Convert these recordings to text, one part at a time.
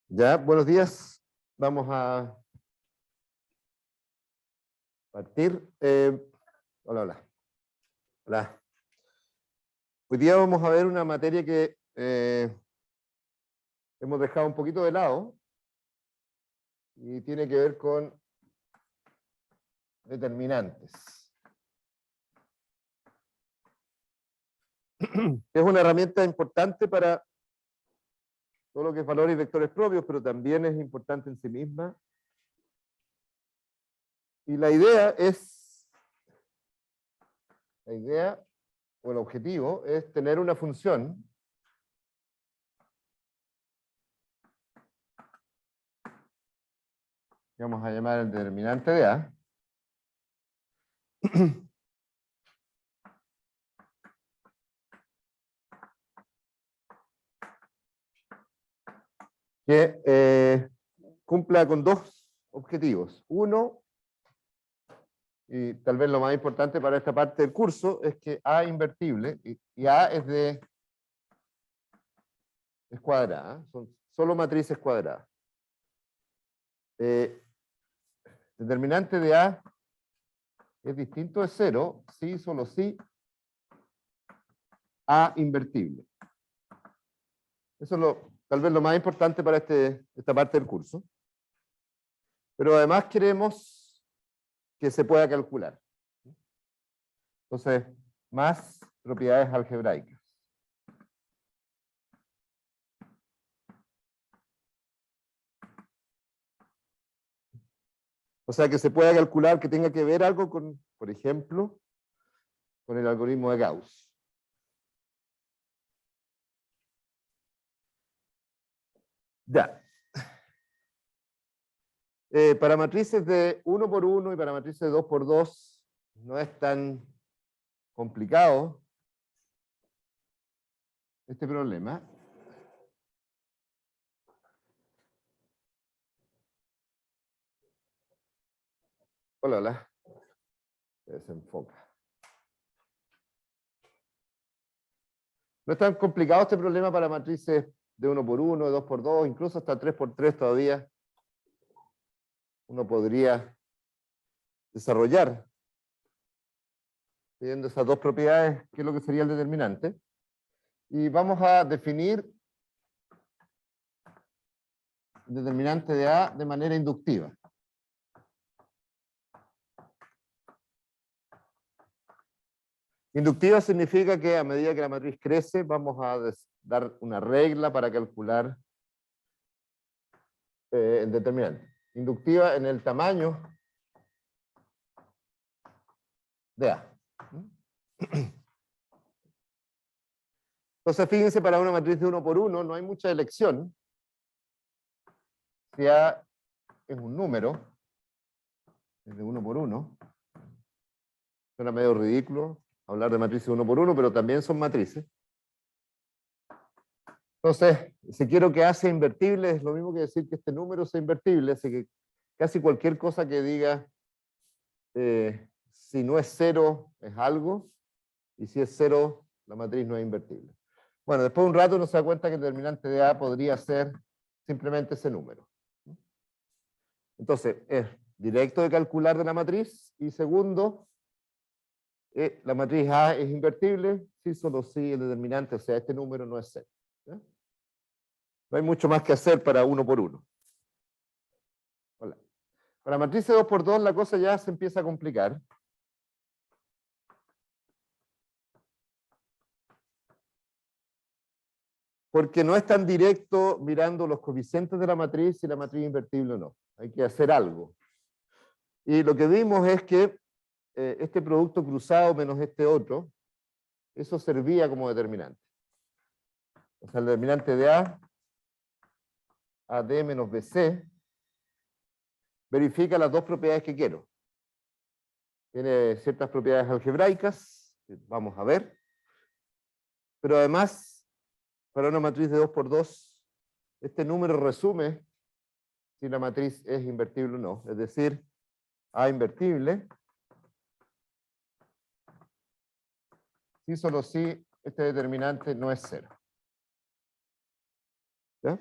Ya, buenos días. Vamos a partir. Hola, hola. Hola. Hoy día vamos a ver una materia que hemos dejado un poquito de lado y tiene que ver con determinantes. Es una herramienta importante para todo lo que es valores y vectores propios, pero también es importante en sí misma. Y la idea o el objetivo es tener una función que vamos a llamar el determinante de A, que cumpla con dos objetivos. Uno, y tal vez lo más importante para esta parte del curso, es que A es invertible y A es cuadrada, son solo matrices cuadradas. Determinante de A es distinto de cero si, solo si, A invertible. Eso es tal vez lo más importante para esta parte del curso. Pero además queremos que se pueda calcular. Entonces, más propiedades algebraicas. O sea, que se pueda calcular, que tenga que ver algo con, por ejemplo, con el algoritmo de Gauss. Ya. Para matrices de 1 por 1 y para matrices de 2 por 2 no es tan complicado este problema. Hola, hola. Se desenfoca. No es tan complicado este problema para matrices de 1 por 1, de 2 por 2, incluso hasta 3 por 3 todavía. Uno podría desarrollar, teniendo esas dos propiedades, qué es lo que sería el determinante. Y vamos a definir el determinante de A de manera inductiva. Inductiva significa que a medida que la matriz crece, vamos a dar una regla para calcular el determinante. Inductiva en el tamaño de A. Entonces, fíjense, para una matriz de 1 por 1 no hay mucha elección. Si A es un número, es de 1 por 1, suena medio ridículo hablar de matrices de 1 por 1, pero también son matrices. Entonces, si quiero que A sea invertible, es lo mismo que decir que este número sea invertible, así que casi cualquier cosa que diga si no es cero es algo, y si es cero, la matriz no es invertible. Bueno, después de un rato uno se da cuenta que el determinante de A podría ser simplemente ese número. Entonces, es directo de calcular de la matriz, y segundo, la matriz A es invertible, si solo si el determinante, o sea, este número no es cero. ¿Ya? No hay mucho más que hacer para 1 por 1. Hola. Para matriz de 2 por 2 la cosa ya se empieza a complicar. Porque no es tan directo mirando los coeficientes de la matriz si la matriz es invertible o no. Hay que hacer algo. Y lo que vimos es que este producto cruzado menos este otro, eso servía como determinante. O sea, el determinante de A, AD menos BC, verifica las dos propiedades que quiero. Tiene ciertas propiedades algebraicas, que vamos a ver, pero además, para una matriz de 2 por 2, este número resume si la matriz es invertible o no. Es decir, A invertible, si solo si este determinante no es cero. ¿Ya?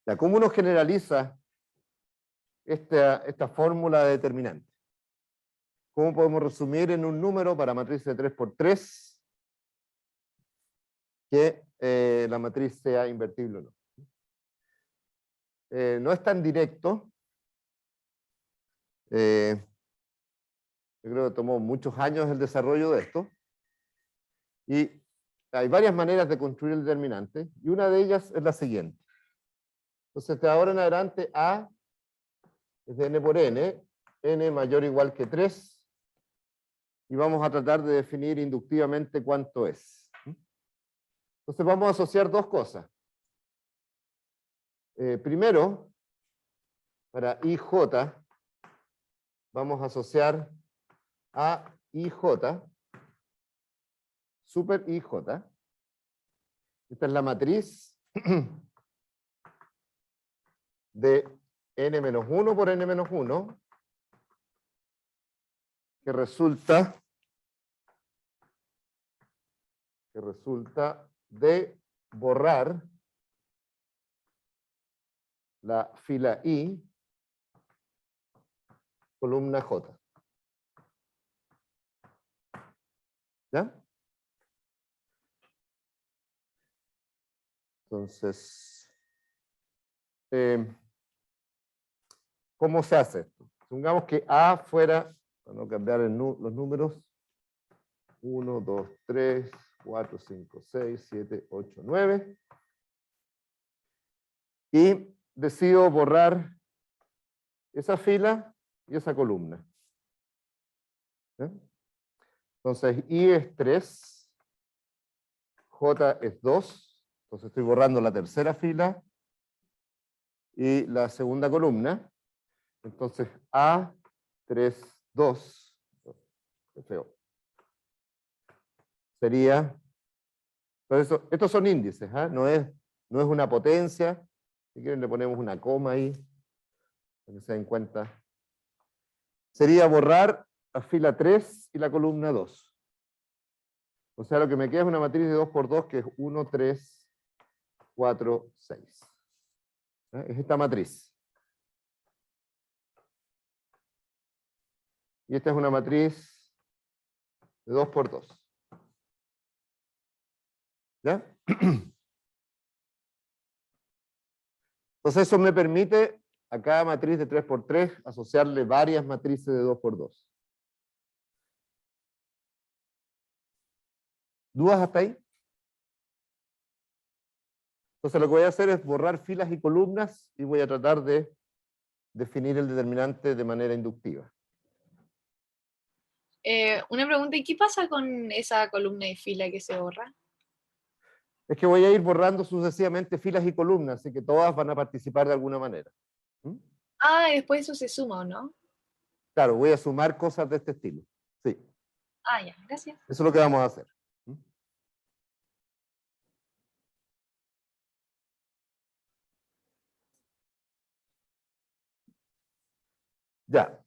Ya, ¿cómo uno generaliza esta fórmula de determinante? ¿Cómo podemos resumir en un número para matriz de 3×3 que la matriz sea invertible o no? No es tan directo. Yo creo que tomó muchos años el desarrollo de esto. Y hay varias maneras de construir el determinante, y una de ellas es la siguiente. Entonces, de ahora en adelante, A es de n por n mayor o igual que 3, y vamos a tratar de definir inductivamente cuánto es. Entonces vamos a asociar dos cosas. Primero, para IJ, vamos a asociar a IJ, super IJ. Esta es la matriz de n-1 por n-1, que resulta de borrar la fila I, columna J. ¿Ya? Entonces, ¿cómo se hace esto? Supongamos que A fuera, para no cambiar los números, 1, 2, 3, 4, 5, 6, 7, 8, 9. Y decido borrar esa fila y esa columna. ¿Ya? Entonces, I es 3, J es 2, entonces estoy borrando la tercera fila y la segunda columna. Entonces, A, 3, 2, qué feo. Sería, entonces, estos son índices, ¿eh? No es una potencia. Si quieren le ponemos una coma ahí, para que se den cuenta. Sería borrar la fila 3 y la columna 2. O sea, lo que me queda es una matriz de 2 por 2, que es 1, 3, 4, 6. ¿Eh? Es esta matriz. Y esta es una matriz de 2 por 2. ¿Ya? Entonces eso me permite a cada matriz de 3 por 3 asociarle varias matrices de 2 por 2. ¿Dudas hasta ahí? Entonces lo que voy a hacer es borrar filas y columnas y voy a tratar de definir el determinante de manera inductiva. Una pregunta, ¿y qué pasa con esa columna y fila que se borra? Es que voy a ir borrando sucesivamente filas y columnas, así que todas van a participar de alguna manera. ¿Mm? Ah, y después eso se suma, ¿o no? Claro, voy a sumar cosas de este estilo. Sí, Ah, ya, gracias. eso es lo que vamos a hacer. ¿Mm? Ya.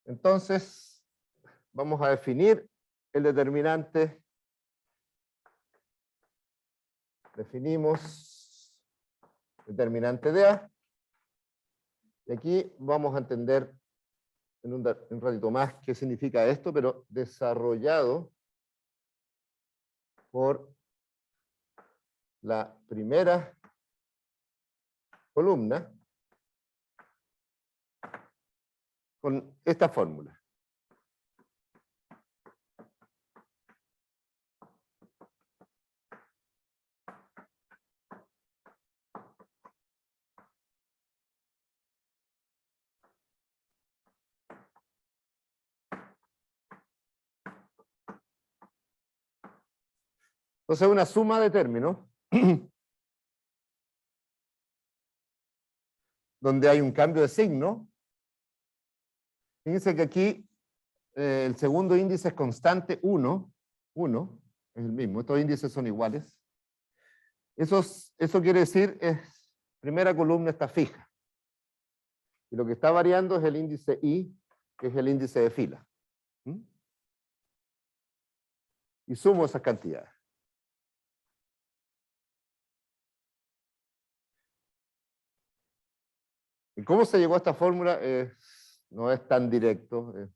Entonces, vamos a definir el determinante. Definimos determinante de A. Y aquí vamos a entender en un ratito más qué significa esto, pero desarrollado por la primera columna con esta fórmula. Entonces, una suma de términos donde hay un cambio de signo. Fíjense que aquí el segundo índice es constante 1, es el mismo, estos índices son iguales. Eso quiere decir es primera columna está fija. Y lo que está variando es el índice I, que es el índice de fila. ¿Mm? y sumo esas cantidades. ¿Y cómo se llegó a esta fórmula? No es tan directo, es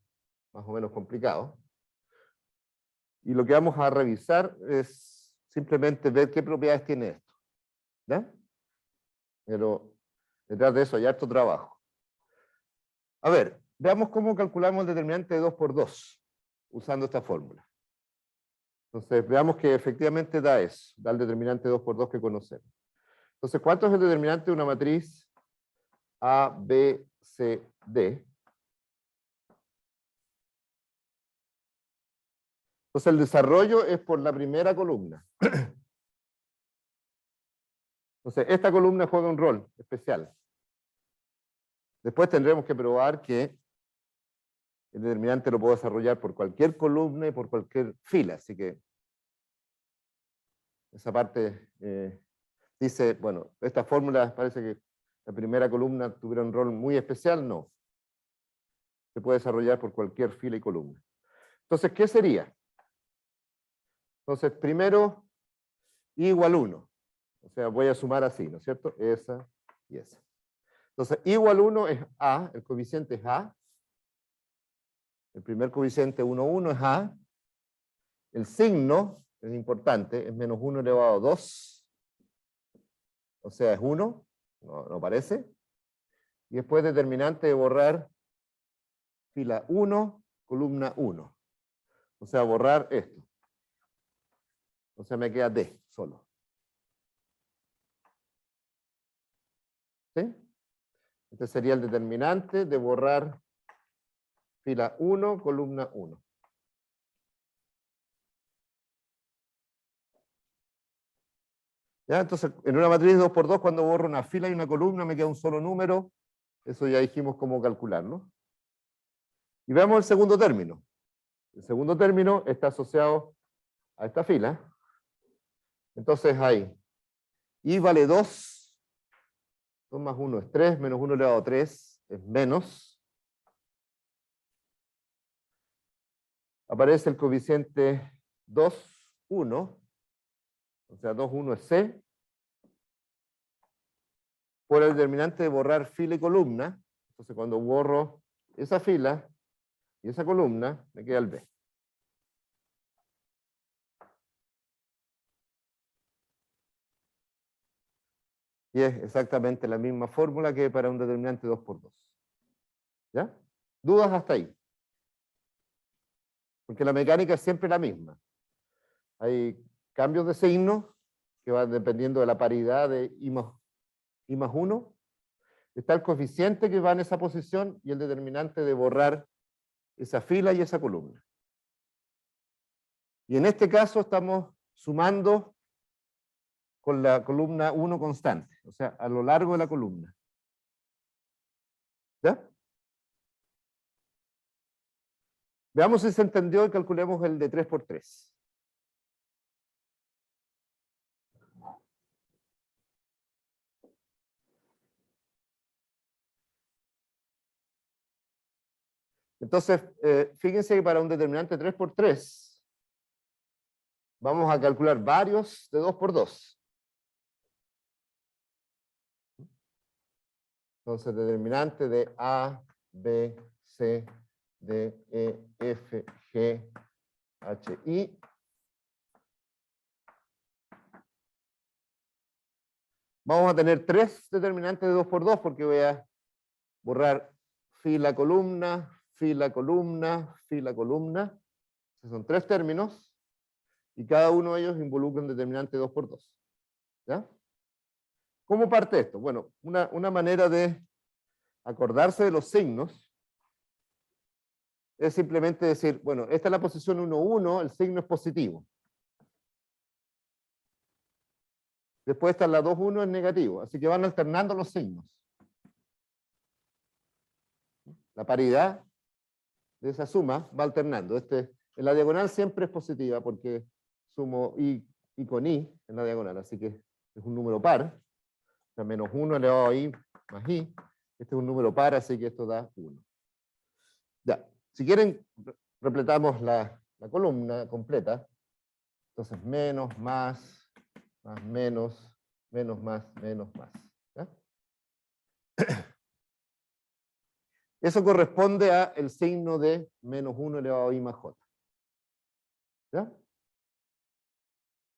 más o menos complicado. Y lo que vamos a revisar es simplemente ver qué propiedades tiene esto. ¿Ya? Pero detrás de eso hay harto trabajo. A ver, veamos cómo calculamos el determinante de 2 por 2 usando esta fórmula. Entonces, veamos que efectivamente da eso, da el determinante 2 por 2 que conocemos. Entonces, ¿cuánto es el determinante de una matriz A, B, C, D? Entonces, el desarrollo es por la primera columna. Entonces, esta columna juega un rol especial. Después tendremos que probar que el determinante lo puedo desarrollar por cualquier columna y por cualquier fila. Así que esa parte dice, bueno, esta fórmula parece que la primera columna tuviera un rol muy especial. No. Se puede desarrollar por cualquier fila y columna. Entonces, ¿qué sería? Entonces, primero, I igual 1. O sea, voy a sumar así, ¿no es cierto? Esa y esa. Entonces, I igual 1 es A, el coeficiente es A. El primer coeficiente 1, 1 es A. El signo, es importante, es menos 1 elevado a 2. O sea, es 1, no parece. Y después determinante de borrar fila 1, columna 1. O sea, borrar esto. O sea, me queda D solo. ¿Sí? Este sería el determinante de borrar fila 1, columna 1. ¿Ya? Entonces, en una matriz 2 por 2, cuando borro una fila y una columna, me queda un solo número. Eso ya dijimos cómo calcularlo. Y veamos el segundo término. El segundo término está asociado a esta fila. Entonces hay I vale 2. 2 más 1 es 3, menos 1 elevado a 3 es menos. Aparece el coeficiente 2, 1. O sea, 2, 1 es C. Por el determinante de borrar fila y columna. Entonces, cuando borro esa fila y esa columna, me queda el B. Y es exactamente la misma fórmula que para un determinante 2 por 2. ¿Ya? ¿Dudas hasta ahí? Porque la mecánica es siempre la misma. Hay cambios de signo que van dependiendo de la paridad de I más 1. Está el coeficiente que va en esa posición y el determinante de borrar esa fila y esa columna. Y en este caso estamos sumando con la columna 1 constante, o sea, a lo largo de la columna. ¿Ya? Veamos si se entendió y calculemos el de 3 por 3. Entonces, fíjense que para un determinante 3 por 3, vamos a calcular varios de 2 por 2. Entonces, determinante de A, B, C, D, E, F, G, H, I. Vamos a tener 3 determinantes de 2 por 2 porque voy a borrar fila, columna, fila, columna, fila, columna. Esos son 3 términos y cada uno de ellos involucra un determinante de 2 por 2. ¿Ya? ¿Cómo parte esto? Bueno, una manera de acordarse de los signos es simplemente decir, bueno, esta es la posición 1, 1, el signo es positivo. Después está la 2, 1, es negativo. Así que van alternando los signos. La paridad de esa suma va alternando. En la diagonal siempre es positiva porque sumo I con I en la diagonal. Así que es un número par. O sea, menos 1 elevado a I más I. Este es un número par, así que esto da 1. Ya, si quieren, repletamos la columna completa. Entonces, menos, más, menos, más, menos, más. ¿Ya? Eso corresponde a el signo de menos 1 elevado a I más J. ¿Ya?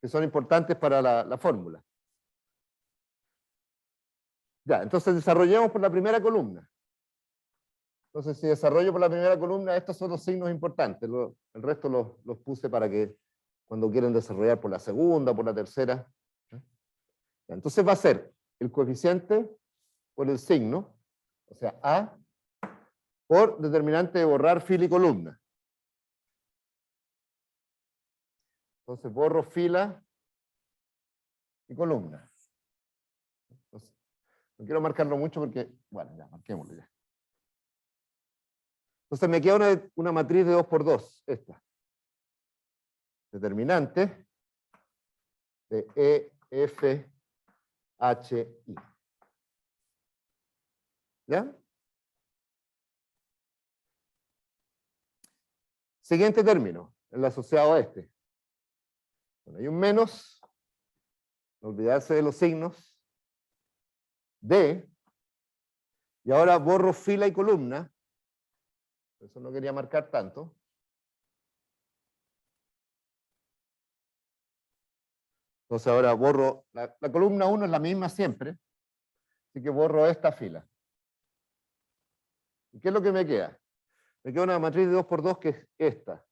Que son importantes para la fórmula. Ya, entonces desarrollemos por la primera columna. Entonces, si desarrollo por la primera columna, estos son los signos importantes. El resto los puse para que cuando quieren desarrollar por la segunda, por la tercera. ¿Ya? Entonces va a ser el coeficiente por el signo, o sea, A, por determinante de borrar fila y columna. Entonces borro fila y columna. Entonces, no quiero marcarlo mucho porque, bueno, ya, marquémoslo ya. Entonces me queda una matriz de 2 por 2, esta. Determinante de E, F, H, I. ¿Ya? Siguiente término, el asociado a este. Bueno, hay un menos, no olvidarse de los signos, D, y ahora borro fila y columna, por eso no quería marcar tanto. Entonces ahora borro, la columna 1 es la misma siempre, así que borro esta fila. ¿Y qué es lo que me queda? Me queda una matriz de 2 por 2 que es esta.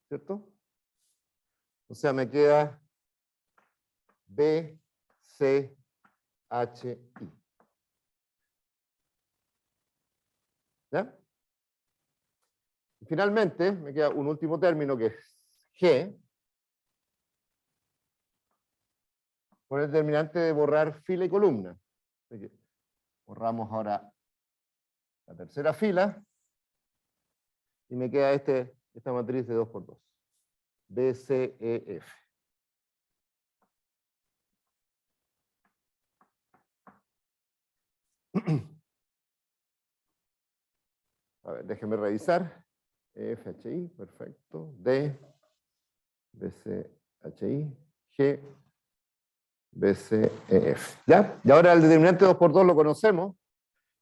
¿Cierto? O sea, me queda B, C, H, I. ¿Ya? Y finalmente, me queda un último término que es G, por el determinante de borrar fila y columna. Así que borramos ahora la tercera fila y me queda esta matriz de 2 por 2. B, C, E, F. A ver, déjenme revisar. F, H, I, perfecto. D, B, C, H, I, G, B, C, E, F. ¿Ya? Y ahora el determinante 2 por 2 lo conocemos.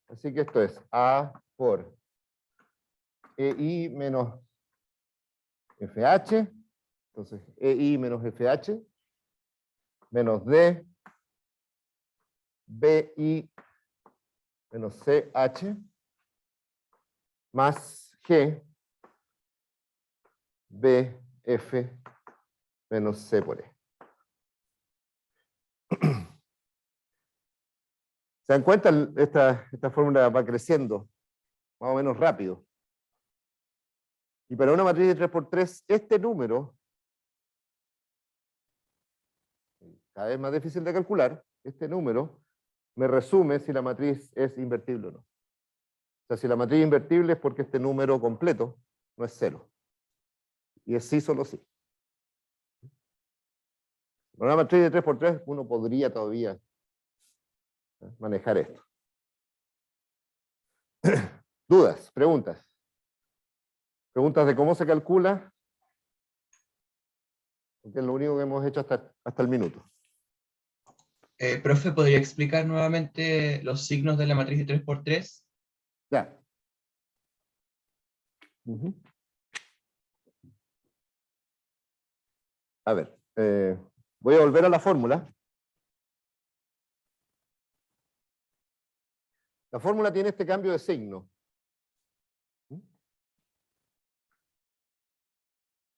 Así que esto es A por EI menos FH. Entonces, EI menos FH menos D, BI menos CH más G, BF menos C por E. ¿Se dan cuenta? Esta fórmula va creciendo más o menos rápido. Y para una matriz de 3 por 3, este número, cada vez más difícil de calcular, este número me resume si la matriz es invertible o no. O sea, si la matriz es invertible es porque este número completo no es 0. Y es sí, solo sí. Con una matriz de 3 por 3 uno podría todavía manejar esto. ¿Dudas? ¿Preguntas? ¿Preguntas de cómo se calcula? Porque es lo único que hemos hecho hasta el minuto. Profe, ¿podría explicar nuevamente los signos de la matriz de 3 por 3? Ya. A ver, voy a volver a la fórmula. La fórmula tiene este cambio de signo.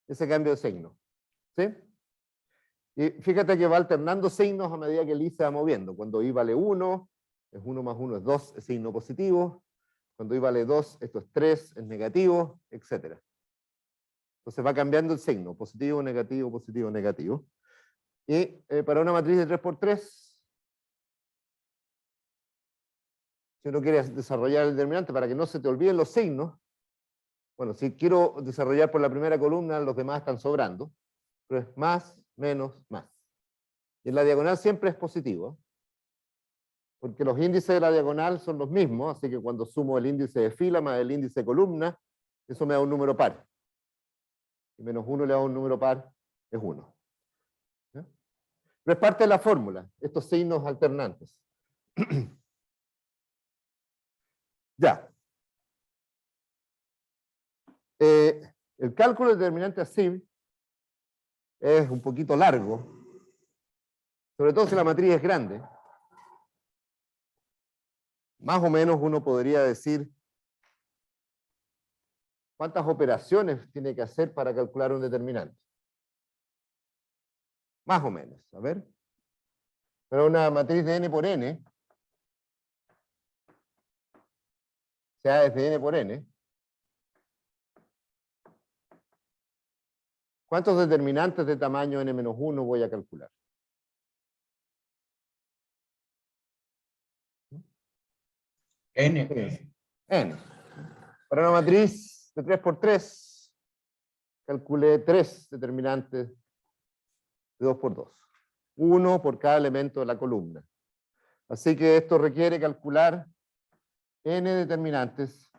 Ese cambio de signo. ¿Sí? Y fíjate que va alternando signos a medida que el I se va moviendo. Cuando I vale 1, es 1 más 1 es 2, es signo positivo. Cuando I vale 2, esto es 3, es negativo, etc. Entonces va cambiando el signo, positivo, negativo, positivo, negativo. Y para una matriz de 3 por 3, si uno quiere desarrollar el determinante para que no se te olviden los signos, bueno, si quiero desarrollar por la primera columna, los demás están sobrando, pero es más, menos, más. Y en la diagonal siempre es positivo, porque los índices de la diagonal son los mismos, así que cuando sumo el índice de fila más el índice de columna, eso me da un número par. Y menos 1 le da un número par es 1. ¿Ya? Pero es parte de la fórmula, estos signos alternantes. Ya. El cálculo del determinante ASIB es un poquito largo, sobre todo si la matriz es grande. Más o menos uno podría decir cuántas operaciones tiene que hacer para calcular un determinante. Más o menos, a ver. Pero una matriz de n por n, sea desde n por n, ¿cuántos determinantes de tamaño n-1 voy a calcular? N. Fíjense. N. Para una matriz de 3 por 3, calculé 3 determinantes de 2 por 2. 1 por cada elemento de la columna. Así que esto requiere calcular n determinantes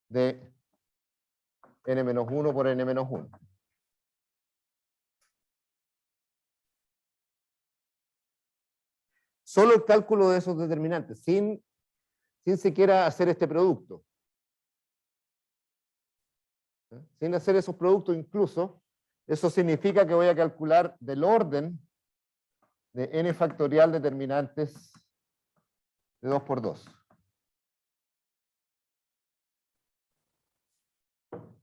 de n-1 por n-1. Solo el cálculo de esos determinantes, sin siquiera hacer este producto. Sin hacer esos productos incluso, eso significa que voy a calcular del orden de n factorial determinantes de 2 por 2.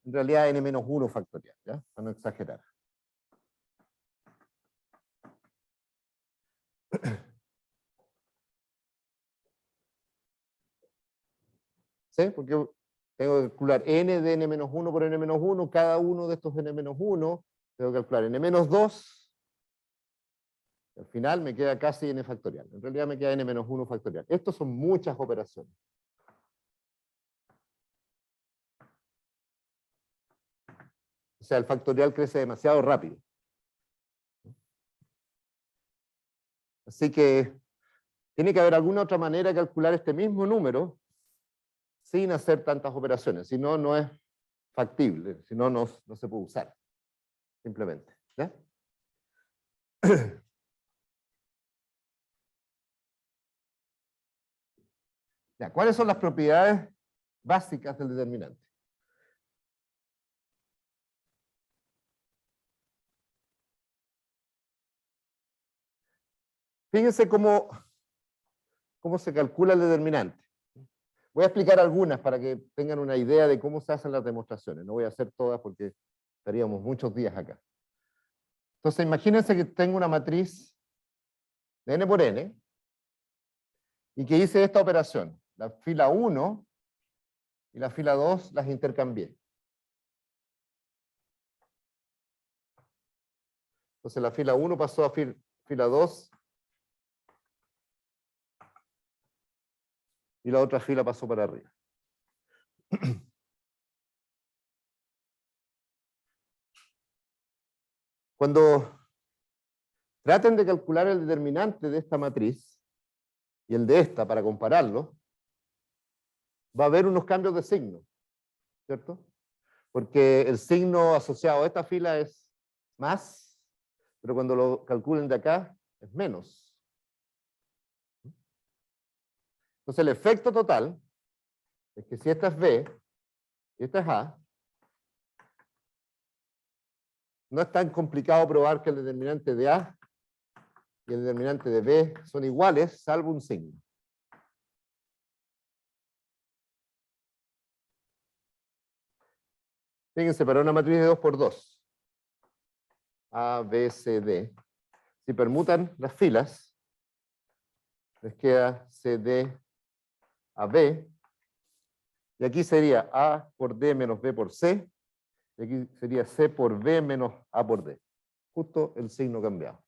En realidad n-1 factorial, ¿ya? Para no exagerar. ¿Sí? Porque tengo que calcular n de n-1 por n-1, cada uno de estos n-1, tengo que calcular n-2, al final me queda casi n factorial. En realidad me queda n-1 factorial. Estos son muchas operaciones. O sea, el factorial crece demasiado rápido. Así que tiene que haber alguna otra manera de calcular este mismo número sin hacer tantas operaciones. Si no, no es factible. Si no, no se puede usar. Simplemente. ¿Ya? Ya, ¿cuáles son las propiedades básicas del determinante? Fíjense cómo se calcula el determinante. Voy a explicar algunas para que tengan una idea de cómo se hacen las demostraciones. No voy a hacer todas porque estaríamos muchos días acá. Entonces, imagínense que tengo una matriz de n por n y que hice esta operación. La fila 1 y la fila 2 las intercambié. Entonces la fila 1 pasó a fila 2 y la otra fila pasó para arriba. Cuando traten de calcular el determinante de esta matriz y el de esta para compararlo, va a haber unos cambios de signo, ¿cierto? Porque el signo asociado a esta fila es más, pero cuando lo calculen de acá es menos. Entonces el efecto total es que si esta es B y esta es A, no es tan complicado probar que el determinante de A y el determinante de B son iguales, salvo un signo. Fíjense, para una matriz de 2 por 2, A, B, C, D, si permutan las filas, les queda CD a B, y aquí sería A por D menos B por C, y aquí sería C por B menos A por D. Justo el signo cambiado.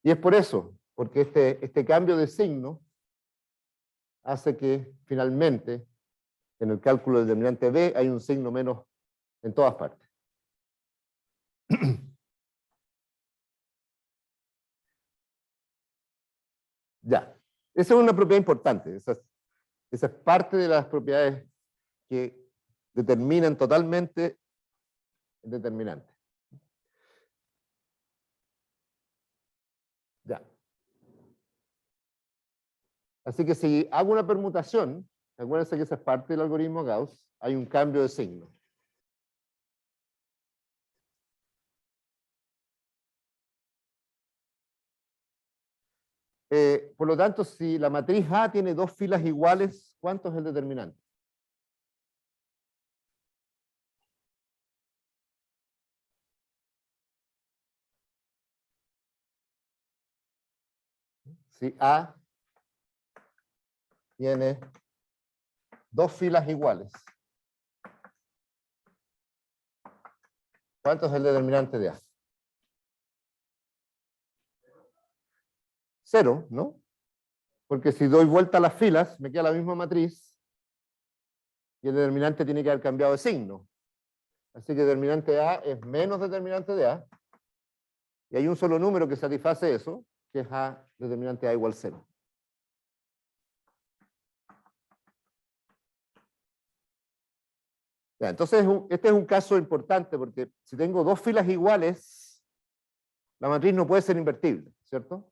Y es por eso, porque este cambio de signo hace que finalmente en el cálculo del determinante B hay un signo menos en todas partes. Ya, esa es una propiedad importante. Esa es parte de las propiedades que determinan totalmente el determinante. Así que si hago una permutación, acuérdense que esa es parte del algoritmo Gauss, hay un cambio de signo. Por lo tanto, si la matriz A tiene dos filas iguales, ¿cuánto es el determinante? Si A tiene dos filas iguales, ¿cuánto es el determinante de A? 0, ¿no? Porque si doy vuelta a las filas, me queda la misma matriz y el determinante tiene que haber cambiado de signo. Así que determinante de A es menos determinante de A. Y hay un solo número que satisface eso, que es A, determinante A igual 0. Ya, entonces, este es un caso importante porque si tengo dos filas iguales, la matriz no puede ser invertible, ¿cierto?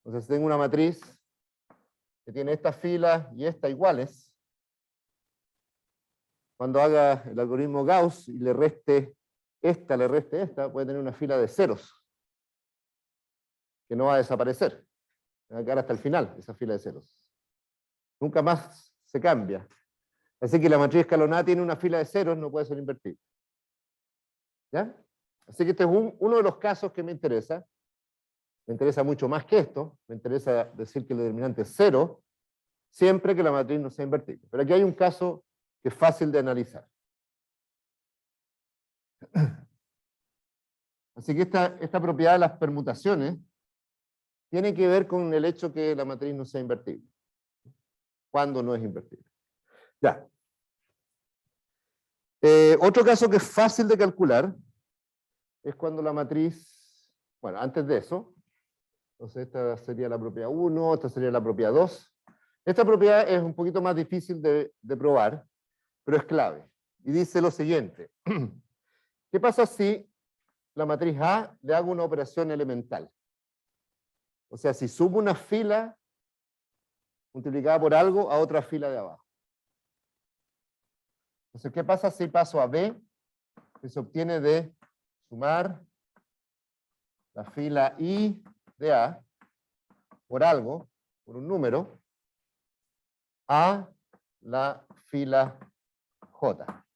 Entonces, si tengo una matriz que tiene estas filas y esta iguales, cuando haga el algoritmo Gauss y le reste esta, puede tener una fila de ceros que no va a desaparecer. Va a quedar hasta el final esa fila de ceros. Nunca más se cambia. Así que la matriz escalonada tiene una fila de ceros, no puede ser invertida. ¿Ya? Así que este es uno de los casos que me interesa. Me interesa mucho más que esto. Me interesa decir que el determinante es 0, siempre que la matriz no sea invertible. Pero aquí hay un caso que es fácil de analizar. Así que esta propiedad de las permutaciones tiene que ver con el hecho que la matriz no sea invertible. ¿Cuándo no es invertible? Ya. Otro caso que es fácil de calcular es cuando la matriz, bueno, antes de eso, entonces esta sería la propiedad 1, esta sería la propiedad 2. Esta propiedad es un poquito más difícil de probar, pero es clave. Y dice lo siguiente. ¿Qué pasa si la matriz A le hago una operación elemental? O sea, si sumo una fila multiplicada por algo a otra fila de abajo. Entonces, ¿qué pasa si paso a B? Que se obtiene de sumar la fila I de A por algo, por un número, a la fila J.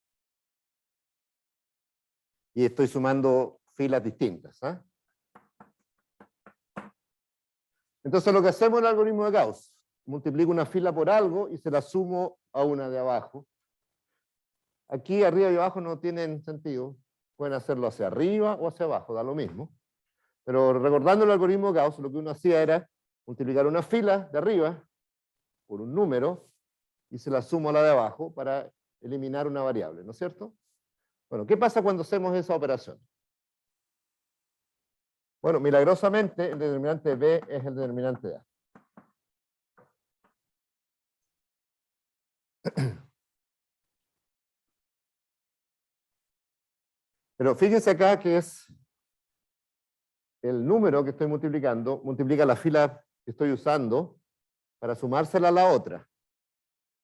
Y estoy sumando filas distintas. ¿Eh? Entonces lo que hacemos en el algoritmo de Gauss, multiplico una fila por algo y se la sumo a una de abajo. Aquí arriba y abajo no tienen sentido. Pueden hacerlo hacia arriba o hacia abajo, da lo mismo. Pero recordando el algoritmo de Gauss, lo que uno hacía era multiplicar una fila de arriba por un número y se la sumo a la de abajo para eliminar una variable, ¿no es cierto? Bueno, ¿qué pasa cuando hacemos esa operación? Bueno, milagrosamente el determinante de B es el determinante de A. Pero fíjense acá que es el número que estoy multiplicando, multiplica la fila que estoy usando para sumársela a la otra.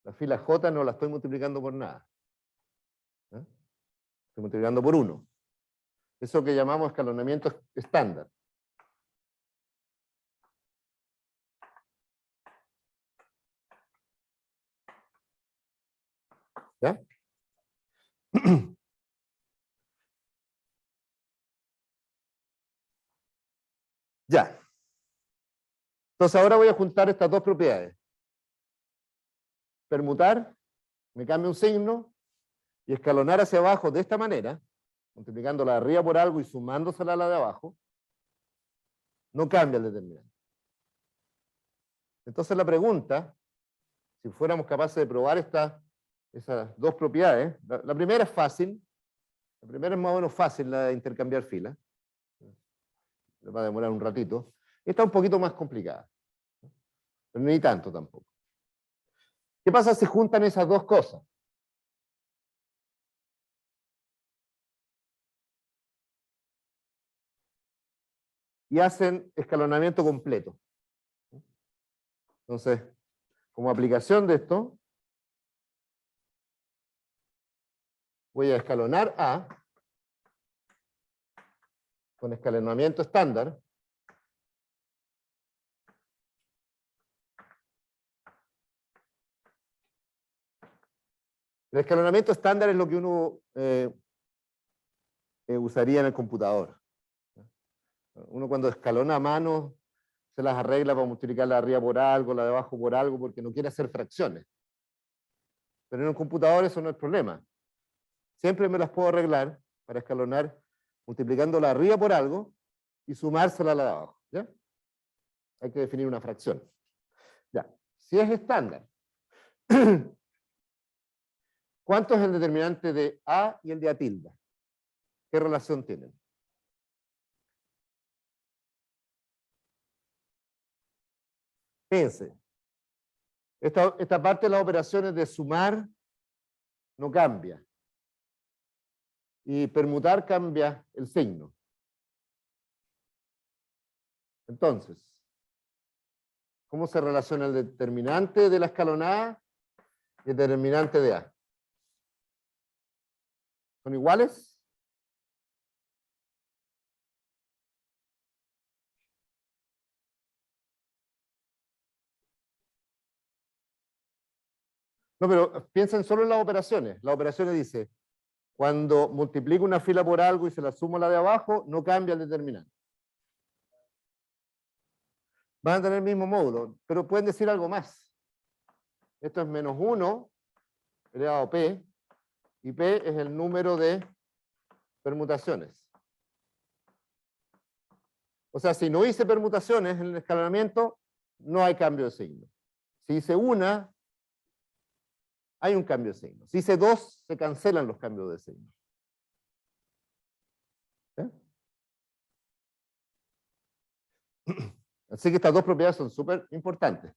La fila J no la estoy multiplicando por nada. ¿Eh? Estoy multiplicando por 1. Eso que llamamos escalonamiento estándar. ¿Ya? Ya. Entonces ahora voy a juntar estas dos propiedades. Permutar, me cambia un signo, y escalonar hacia abajo de esta manera, multiplicando la de arriba por algo y sumándosela a la de abajo, no cambia el determinante. Entonces la pregunta, si fuéramos capaces de probar esas dos propiedades, la primera es fácil, la primera es más o menos fácil, la de intercambiar filas, va a demorar un ratito. Esta es un poquito más complicada, pero ni tanto tampoco. ¿Qué pasa si juntan esas dos cosas? Y hacen escalonamiento completo. Entonces, como aplicación de esto, voy a escalonar A con escalonamiento estándar. El escalonamiento estándar es lo que uno usaría en el computador. Uno cuando escalona a mano se las arregla para multiplicar la de arriba por algo, la de abajo por algo, porque no quiere hacer fracciones. Pero en un computador eso no es problema. Siempre me las puedo arreglar para escalonar multiplicando la de arriba por algo y sumársela a la de abajo. ¿Ya? Hay que definir una fracción. Ya. Si es estándar, ¿cuánto es el determinante de A y el de A tilde? ¿Qué relación tienen? Fíjense. Esta parte de las operaciones de sumar no cambia. Y permutar cambia el signo. Entonces, ¿cómo se relaciona el determinante de la escalonada y el determinante de A? ¿Son iguales? No, pero piensen solo en las operaciones. Las operaciones dice, cuando multiplico una fila por algo y se la sumo a la de abajo, no cambia el determinante. Van a tener el mismo módulo, pero pueden decir algo más. Esto es menos 1 elevado a P, y P es el número de permutaciones. O sea, si no hice permutaciones en el escalonamiento, no hay cambio de signo. Si hice una, hay un cambio de signo. Si hice dos, se cancelan los cambios de signo. ¿Eh? Así que estas dos propiedades son súper importantes.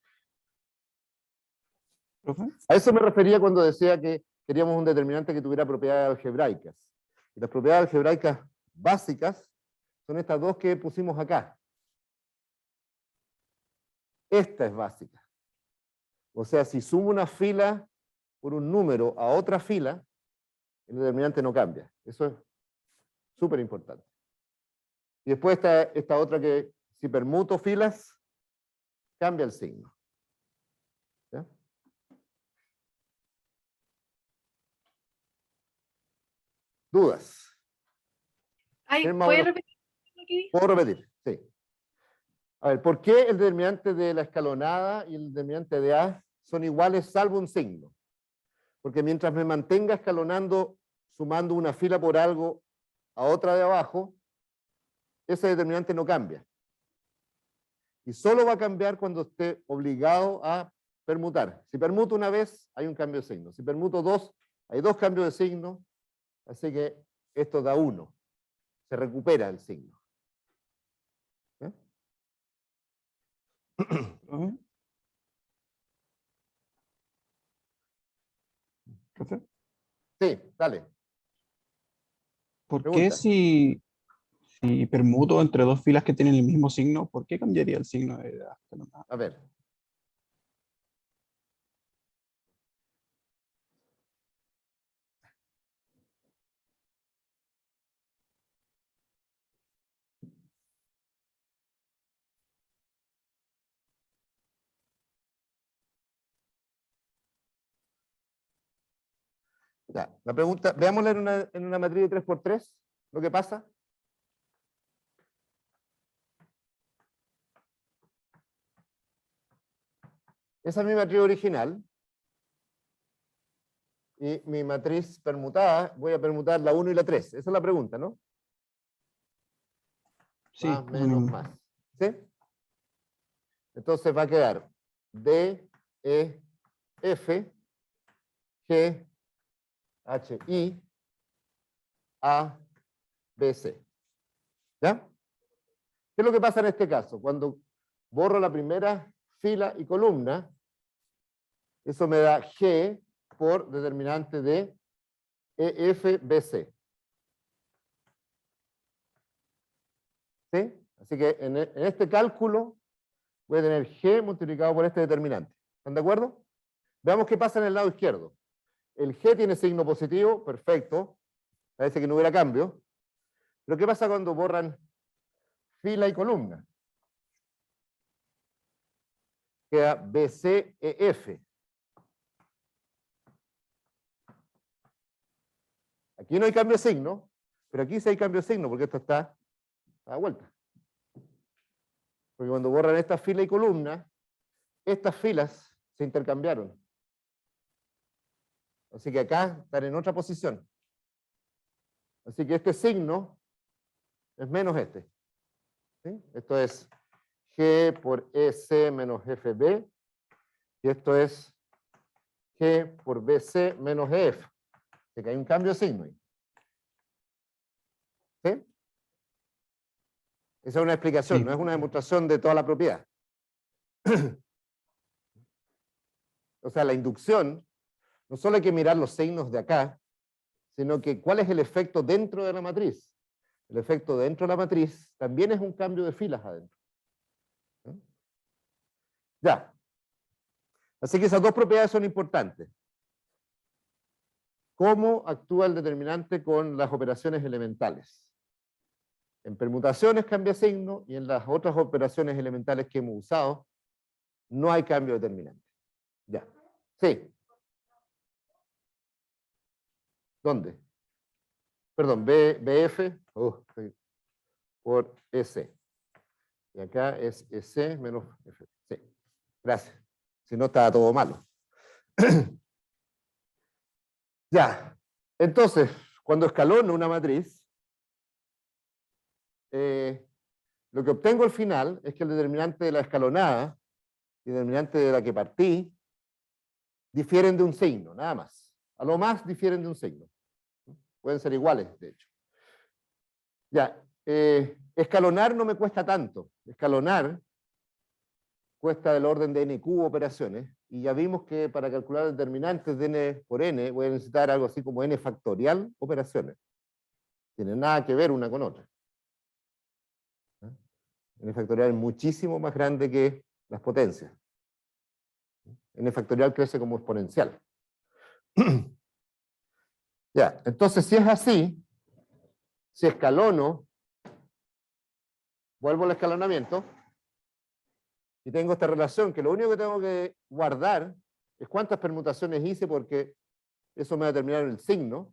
¿Profe? A eso me refería cuando decía que queríamos un determinante que tuviera propiedades algebraicas. Y las propiedades algebraicas básicas son estas dos que pusimos acá. Esta es básica. O sea, si sumo una fila por un número a otra fila, el determinante no cambia. Eso es súper importante. Y después está esta otra que si permuto filas, cambia el signo. ¿Ya? ¿Dudas? Ay, ¿Quién más o ¿puedes menos? repetir lo que dijo? ¿Puedo repetir? Sí. A ver, ¿por qué el determinante de la escalonada y el determinante de A son iguales salvo un signo? Porque mientras me mantenga escalonando, sumando una fila por algo a otra de abajo, ese determinante no cambia. Y solo va a cambiar cuando esté obligado a permutar. Si permuto una vez, hay un cambio de signo. Si permuto dos, hay dos cambios de signo. Así que esto da 1. Se recupera el signo. ¿Eh? ¿Profe? ¿Profe? Sí, dale. ¿Por Pregunta. qué si permuto entre dos filas que tienen el mismo signo, por qué cambiaría el signo de la escalonada? A ver. Ya, la pregunta, veámosla en una matriz de 3×3, lo que pasa. Esa es mi matriz original. Y mi matriz permutada, voy a permutar la 1 y la 3. Esa es la pregunta, ¿no? Sí, Más, eso menos, mismo. más. ¿Sí? Entonces va a quedar D, E, F, G, H, I, A, B, C. ¿Ya? ¿Qué es lo que pasa en este caso? Cuando borro la primera fila y columna, eso me da G por determinante de E, F, B, C. ¿Sí? Así que en este cálculo voy a tener G multiplicado por este determinante. ¿Están de acuerdo? Veamos qué pasa en el lado izquierdo. El G tiene signo positivo, perfecto. Parece que no hubiera cambio. Pero ¿qué pasa cuando borran fila y columna? Queda BCEF. Aquí no hay cambio de signo, pero aquí sí hay cambio de signo, porque esto está a la vuelta. Porque cuando borran esta fila y columna, estas filas se intercambiaron. Así que acá están en otra posición. Así que este signo es menos este. ¿Sí? Esto es G por EC menos FB, y esto es G por BC menos EF. Así que hay un cambio de signo ahí. ¿Sí? Esa es una explicación, Sí. no es una demostración de toda la propiedad. O sea, la inducción, no solo hay que mirar los signos de acá, sino que cuál es el efecto dentro de la matriz. El efecto dentro de la matriz también es un cambio de filas adentro. ¿Sí? Ya. Así que esas dos propiedades son importantes. ¿Cómo actúa el determinante con las operaciones elementales? En permutaciones cambia signo y en las otras operaciones elementales que hemos usado no hay cambio determinante. Ya. Sí. ¿Dónde? Perdón, BF por EC. Y acá es EC menos F. Sí. Gracias. Si no, estaba todo malo. Ya. Entonces, cuando escalono una matriz, lo que obtengo al final es que el determinante de la escalonada y el determinante de la que partí difieren de un signo, nada más. A lo más difieren de un signo. Pueden ser iguales, de hecho. Ya, escalonar no me cuesta tanto. Escalonar cuesta del orden de n cubo operaciones, y ya vimos que para calcular determinantes de n por n voy a necesitar algo así como n factorial operaciones. Tienen nada que ver una con otra. N factorial es muchísimo más grande que las potencias. N factorial crece como exponencial. Ya, entonces si es así, si escalono, vuelvo al escalonamiento, y tengo esta relación que lo único que tengo que guardar es cuántas permutaciones hice, porque eso me va a determinar el signo.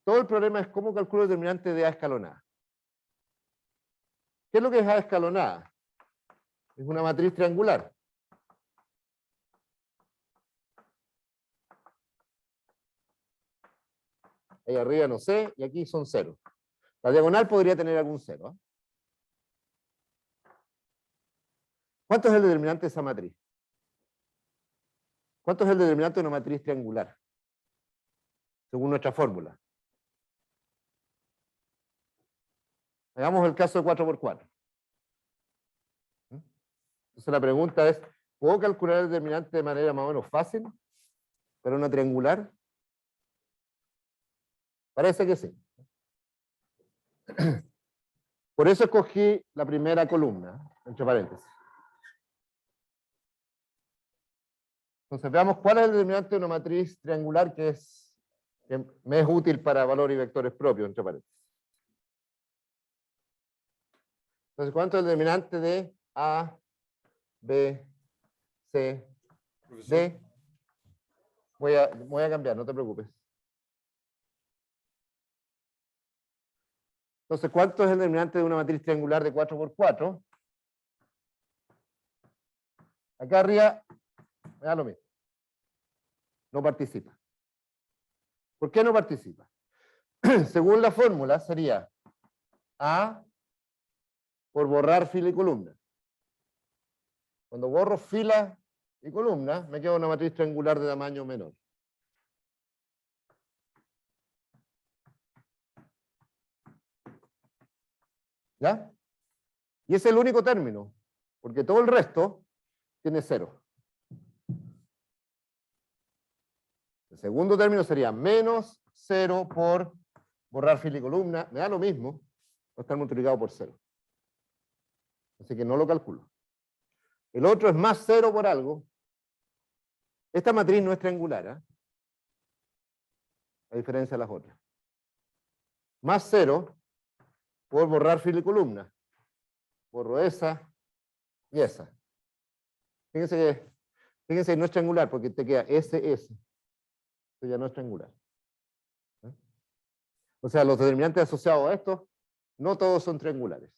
Todo el problema es cómo calculo el determinante de A escalonada. ¿Qué es lo que es A escalonada? Es una matriz triangular. Ahí arriba no sé, y aquí son ceros. La diagonal podría tener algún cero. ¿Cuánto es el determinante de esa matriz? ¿Cuánto es el determinante de una matriz triangular? Según nuestra fórmula. Hagamos el caso de 4×4. Entonces la pregunta es, ¿puedo calcular el determinante de manera más o menos fácil para una triangular? Parece que sí. Por eso escogí la primera columna, entre paréntesis. Entonces veamos cuál es el determinante de una matriz triangular que me es útil para valores y vectores propios, entre paréntesis. Entonces, ¿cuánto es el determinante de A, B, C, D? Voy a cambiar, no te preocupes. Entonces, ¿cuánto es el determinante de una matriz triangular de 4×4? Acá arriba me da lo mismo. No participa. ¿Por qué no participa? Según la fórmula sería A por borrar fila y columna. Cuando borro fila y columna, me queda una matriz triangular de tamaño menor. ¿Ya? Y ese es el único término, porque todo el resto tiene cero. El segundo término sería menos 0 por borrar fila y columna. Me da lo mismo, va a estar multiplicado por 0. Así que no lo calculo. El otro es más 0 por algo. Esta matriz no es triangular, ¿eh? A diferencia de las otras. Más 0 por borrar fila y columna. Borro esa y esa. Fíjense que no es triangular porque te queda S. Esto ya no es triangular. ¿Eh? O sea, los determinantes asociados a esto, no todos son triangulares.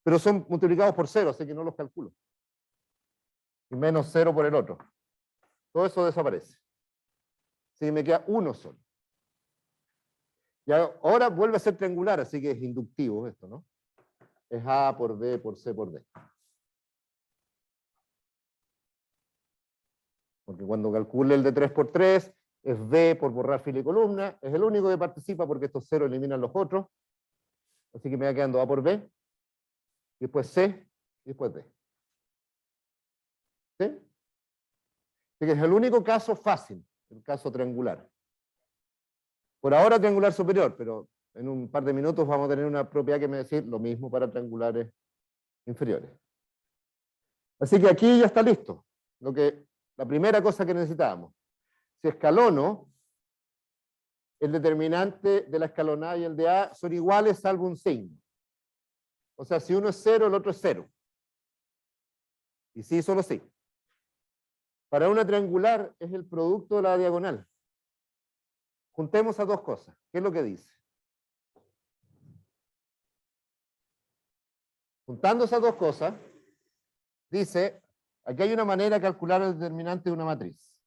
Pero son multiplicados por 0, así que no los calculo. Y menos 0 por el otro. Todo eso desaparece. Así que me queda uno solo. Y ahora vuelve a ser triangular, así que es inductivo esto, ¿no? Es A por B por C por D. Porque cuando calcule el de 3 por 3, es B por borrar fila y columna. Es el único que participa porque estos ceros eliminan los otros. Así que me va quedando A por B, y después C, y después D. ¿Sí? Así que es el único caso fácil, el caso triangular. Por ahora triangular superior, pero en un par de minutos vamos a tener una propiedad que me va a decir lo mismo para triangulares inferiores. Así que aquí ya está listo. La primera cosa que necesitábamos. Si escalono, el determinante de la escalonada y el de A son iguales salvo un signo. O sea, si uno es 0, el otro es 0. Y sí, solo sí. Para una triangular es el producto de la diagonal. Juntemos a dos cosas. ¿Qué es lo que dice? Juntando esas dos cosas, dice, aquí hay una manera de calcular el determinante de una matriz.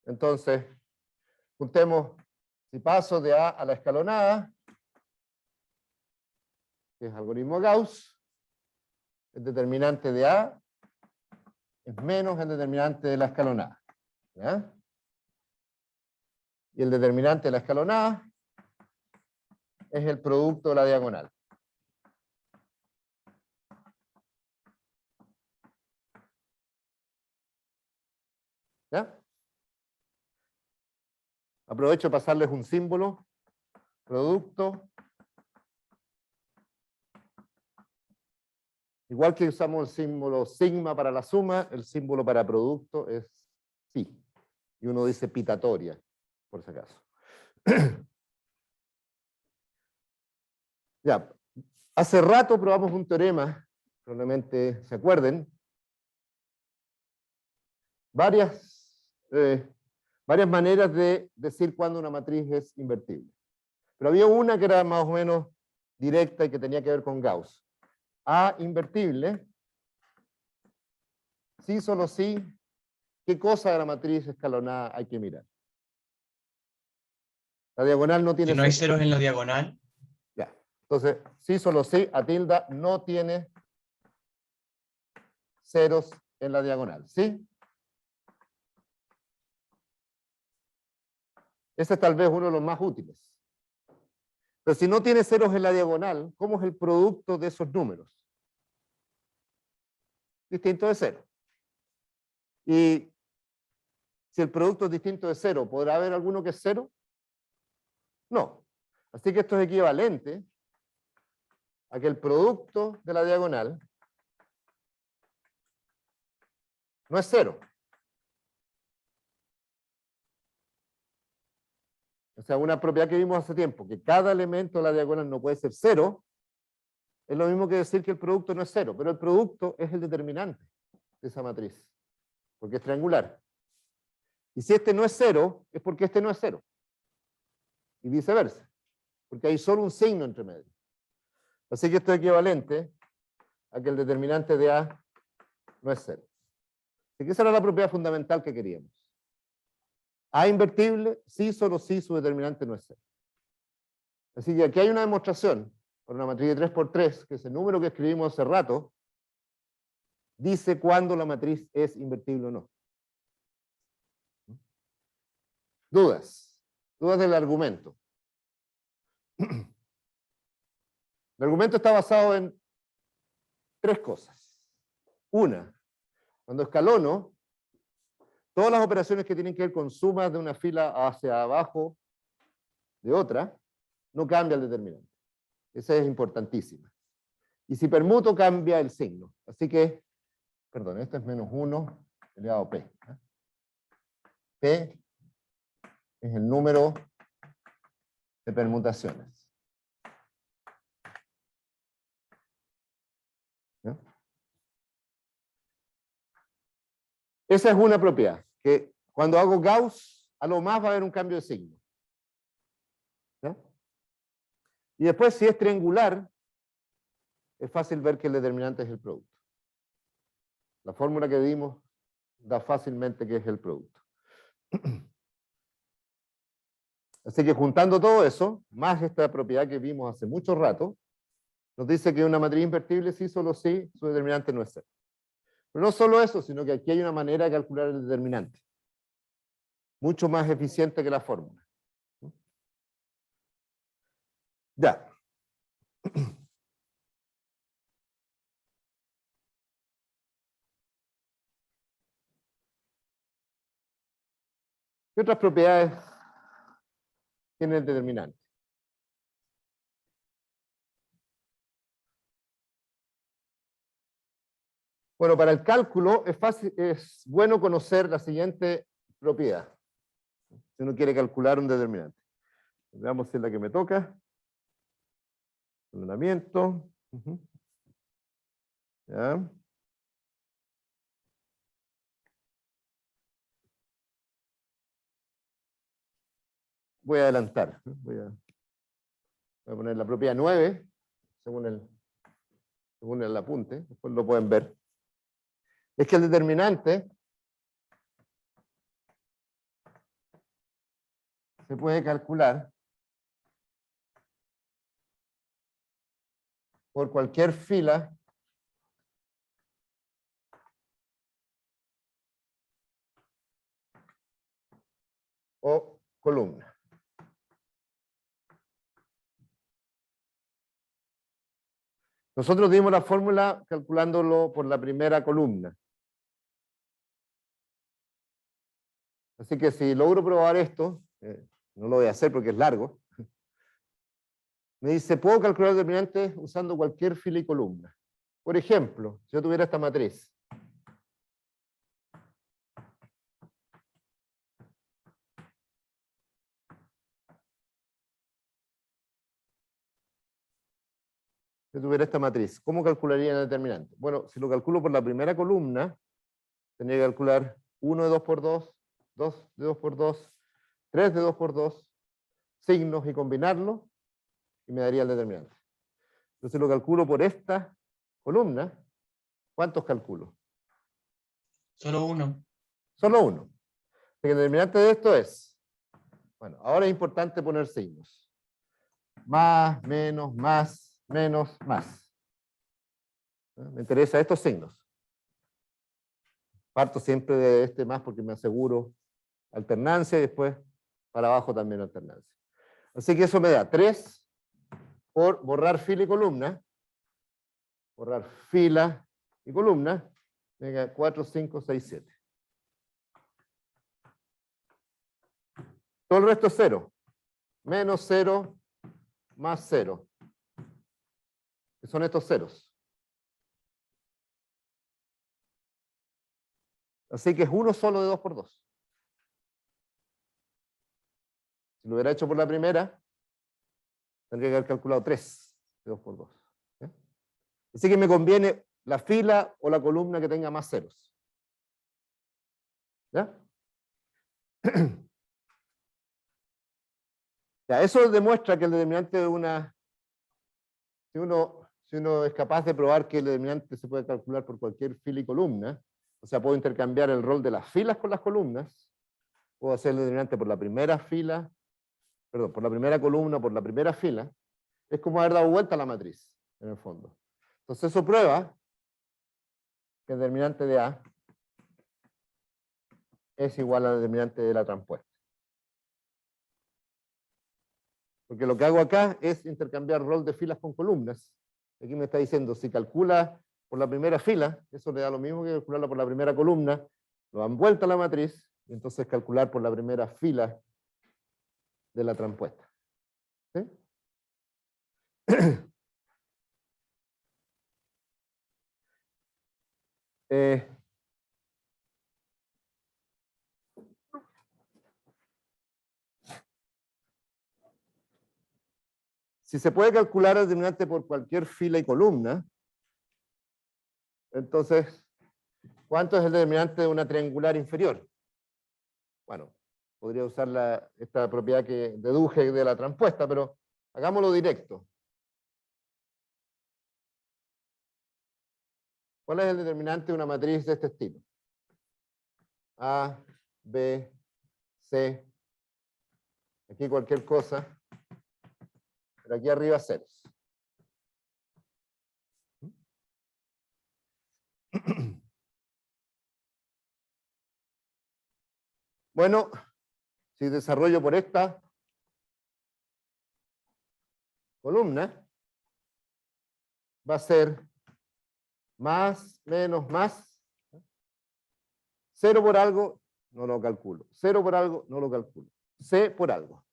Entonces, juntemos, si paso de A a la escalonada, que es algoritmo Gauss, el determinante de A es menos el determinante de la escalonada. ¿Ya? Y el determinante de la escalonada es el producto de la diagonal. ¿Ya? Aprovecho de pasarles un símbolo. Producto. Igual que usamos el símbolo sigma para la suma, el símbolo para producto es phi. Y uno dice pitatoria, por si acaso. Ya, hace rato probamos un teorema, probablemente se acuerden. Varias maneras de decir cuándo una matriz es invertible. Pero había una que era más o menos directa y que tenía que ver con Gauss. A invertible, sí, solo sí, ¿qué cosa de la matriz escalonada hay que mirar? La diagonal no tiene Si no hay ceros. ceros en la diagonal, Ya. Entonces, sí, solo sí, A tilde no tiene ceros en la diagonal, ¿sí? Ese es tal vez uno de los más útiles. Pero si no tiene ceros en la diagonal, ¿cómo es el producto de esos números? Distinto de cero. Y si el producto es distinto de cero, ¿podrá haber alguno que es cero? No. Así que esto es equivalente a que el producto de la diagonal no es cero. O sea, una propiedad que vimos hace tiempo, que cada elemento de la diagonal no puede ser cero, es lo mismo que decir que el producto no es cero, pero el producto es el determinante de esa matriz, porque es triangular. Y si este no es cero, es porque este no es cero. Y viceversa, porque hay solo un signo entre medio. Así que esto es equivalente a que el determinante de A no es cero. Así que esa era la propiedad fundamental que queríamos. A invertible, sí, solo sí, su determinante no es cero. Así que aquí hay una demostración por una matriz de 3×3, que es el número que escribimos hace rato, dice cuándo la matriz es invertible o no. ¿Dudas? ¿Dudas del argumento? El argumento está basado en tres cosas. Una, cuando escalono, todas las operaciones que tienen que ver con sumas de una fila hacia abajo de otra, no cambia el determinante. Esa es importantísima. Y si permuto, cambia el signo. Así que, perdón, esto es menos 1 elevado a P. P es el número de permutaciones. ¿Ya? Esa es una propiedad, que cuando hago Gauss, a lo más va a haber un cambio de signo. ¿Ya? Y después, si es triangular, es fácil ver que el determinante es el producto. La fórmula que dimos da fácilmente que es el producto. Así que juntando todo eso, más esta propiedad que vimos hace mucho rato, nos dice que una matriz invertible sí, solo sí, su determinante no es cero. Pero no solo eso, sino que aquí hay una manera de calcular el determinante, mucho más eficiente que la fórmula. Ya. ¿Qué otras propiedades tiene el determinante? Bueno, para el cálculo es bueno conocer la siguiente propiedad. Si uno quiere calcular un determinante. Veamos si es la que me toca. Ordenamiento. ¿Ya? Voy a adelantar. Voy a poner la propiedad 9, según el apunte. Después lo pueden ver. Es que el determinante se puede calcular por cualquier fila o columna. Nosotros dimos la fórmula calculándolo por la primera columna. Así que si logro probar esto, no lo voy a hacer porque es largo, me dice, puedo calcular el determinante usando cualquier fila y columna. Por ejemplo, si yo tuviera esta matriz, ¿cómo calcularía el determinante? Bueno, si lo calculo por la primera columna, tendría que calcular 1 de 2 por 2, 2 de 2 por 2, 3 de 2 por 2, signos y combinarlo, y me daría el determinante. Entonces lo calculo por esta columna, ¿cuántos calculo? Solo uno. Solo uno. El determinante de esto es, bueno, ahora es importante poner signos. Más, menos, más, menos, más. Me interesan estos signos. Parto siempre de este más porque me aseguro alternancia y después para abajo también alternancia. Así que eso me da 3 por borrar fila y columna. Borrar fila y columna. Venga, 4, 5, 6, 7. Todo el resto es 0. Menos 0, más 0. Que son estos ceros. Así que es uno solo de 2 por 2. Si lo hubiera hecho por la primera, tendría que haber calculado 3 de 2 por 2. ¿Sí? Así que me conviene la fila o la columna que tenga más ceros. ¿Ya? Ya, eso demuestra que el determinante de una... Si uno es capaz de probar que el determinante se puede calcular por cualquier fila y columna, o sea, puedo intercambiar el rol de las filas con las columnas, puedo hacer el determinante por la primera fila, perdón, por la primera columna, por la primera fila, es como haber dado vuelta a la matriz, en el fondo. Entonces eso prueba que el determinante de A es igual al determinante de la transpuesta. Porque lo que hago acá es intercambiar rol de filas con columnas. Aquí me está diciendo, si calcula por la primera fila, eso le da lo mismo que calcularla por la primera columna, lo dan vuelta a la matriz, y entonces calcular por la primera fila de la transpuesta. ¿Sí? Eh, si se puede calcular el determinante por cualquier fila y columna, entonces, ¿cuánto es el determinante de una triangular inferior? Bueno, podría usar esta propiedad que deduje de la transpuesta, pero hagámoslo directo. ¿Cuál es el determinante de una matriz de este estilo? A, B, C, aquí cualquier cosa, pero aquí arriba ceros. Bueno, si desarrollo por esta columna, va a ser más, menos, más. 0 por algo, no lo calculo. 0 por algo, no lo calculo. C por algo.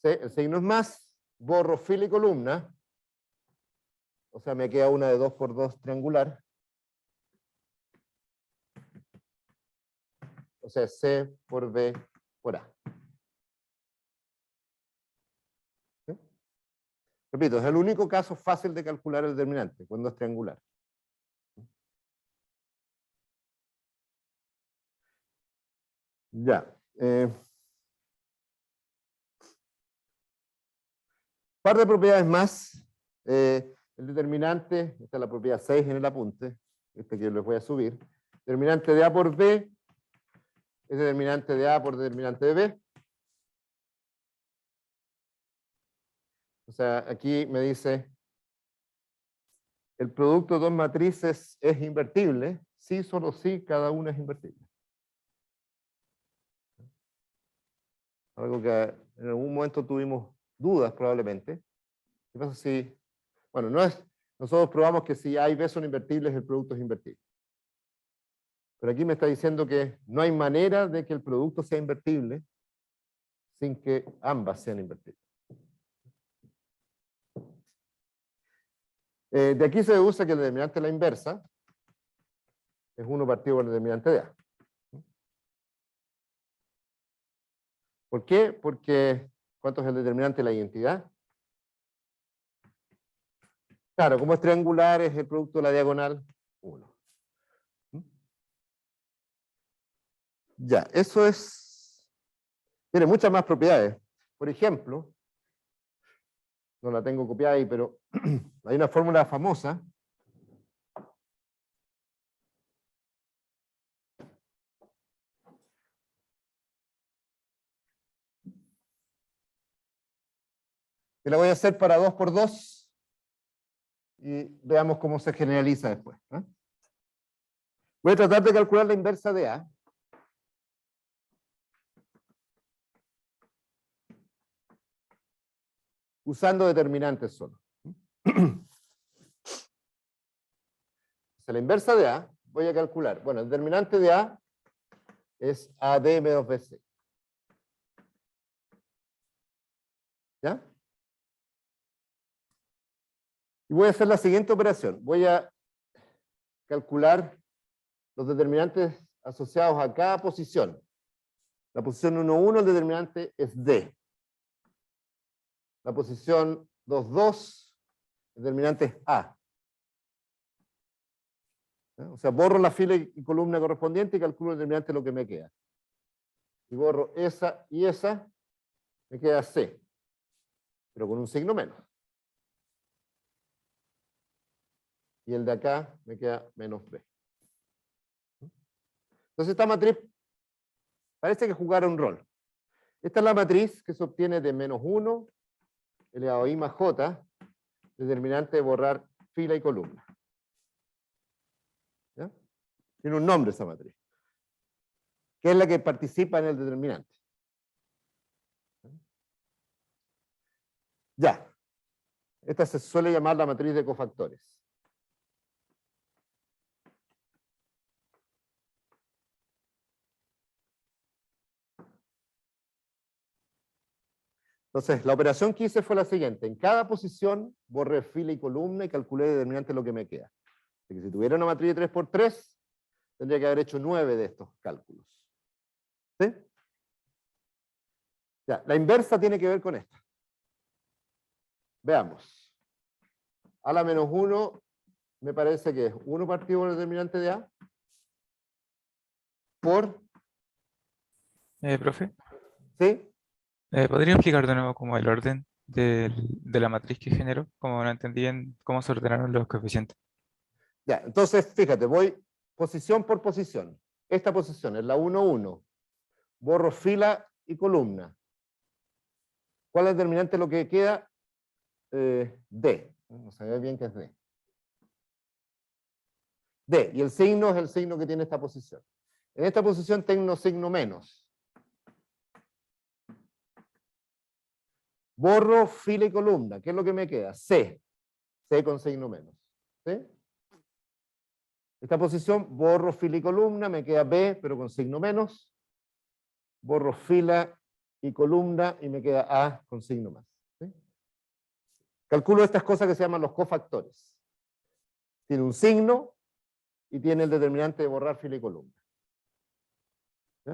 C, el signo es más, borro fila y columna, o sea, me queda una de 2 por 2 triangular. O sea, C por B por A. ¿Sí? Repito, es el único caso fácil de calcular el determinante, cuando es triangular. Ya. Par de propiedades más. El determinante, esta es la propiedad 6 en el apunte, este que les voy a subir. Determinante de A por B es determinante de A por determinante de B. O sea, aquí me dice, el producto de dos matrices es invertible, sí, solo sí, cada una es invertible. Algo que en algún momento tuvimos dudas probablemente. ¿Qué pasa si, bueno, nosotros probamos que si A y B son invertibles, el producto es invertible. Pero aquí me está diciendo que no hay manera de que el producto sea invertible sin que ambas sean invertibles. De aquí se deduce que el determinante de la inversa es 1 partido por el determinante de A. ¿Por qué? Porque, ¿cuánto es el determinante de la identidad? Claro, como es triangular, es el producto de la diagonal 1. Ya, eso es... Tiene muchas más propiedades. Por ejemplo, no la tengo copiada ahí, pero hay una fórmula famosa que la voy a hacer para 2 por 2 y veamos cómo se generaliza después. Voy a tratar de calcular la inversa de A. Usando determinantes solo. La inversa de A, voy a calcular. Bueno, el determinante de A es AD menos BC. ¿Ya? Y voy a hacer la siguiente operación. Voy a calcular los determinantes asociados a cada posición. La posición 1, 1, el determinante es D. La posición 2, 2, el determinante es A. ¿Ya? O sea, borro la fila y columna correspondiente y calculo el determinante de lo que me queda. Y borro esa y esa, me queda C, pero con un signo menos. Y el de acá me queda menos B. Entonces esta matriz parece que jugara un rol. Esta es la matriz que se obtiene de menos 1 elevado a I más J, determinante de borrar fila y columna. ¿Ya? Tiene un nombre esa matriz, que es la que participa en el determinante. Ya. Esta se suele llamar la matriz de cofactores. Entonces, la operación que hice fue la siguiente. En cada posición borré fila y columna y calculé de determinante lo que me queda. Así que si tuviera una matriz de 3×3, tendría que haber hecho 9 de estos cálculos. ¿Sí? Ya, la inversa tiene que ver con esta. Veamos. A la menos 1 me parece que es 1 partido por el determinante de A por, Profe, ¿sí? ¿podría explicar de nuevo como el orden de la matriz que generó? Como no entendí bien cómo se ordenaron los coeficientes. Ya, entonces, fíjate, voy posición por posición. Esta posición es la 1, 1. Borro fila y columna. ¿Cuál es el determinante de lo que queda? D. No se ve bien que es D. D. Y el signo es el signo que tiene esta posición. En esta posición tengo signo menos. Borro fila y columna. ¿Qué es lo que me queda? C. C con signo menos. ¿Sí? Esta posición, borro fila y columna, me queda B, pero con signo menos. Borro fila y columna y me queda A con signo más. ¿Sí? Calculo estas cosas que se llaman los cofactores. Tiene un signo y tiene el determinante de borrar fila y columna. ¿Sí?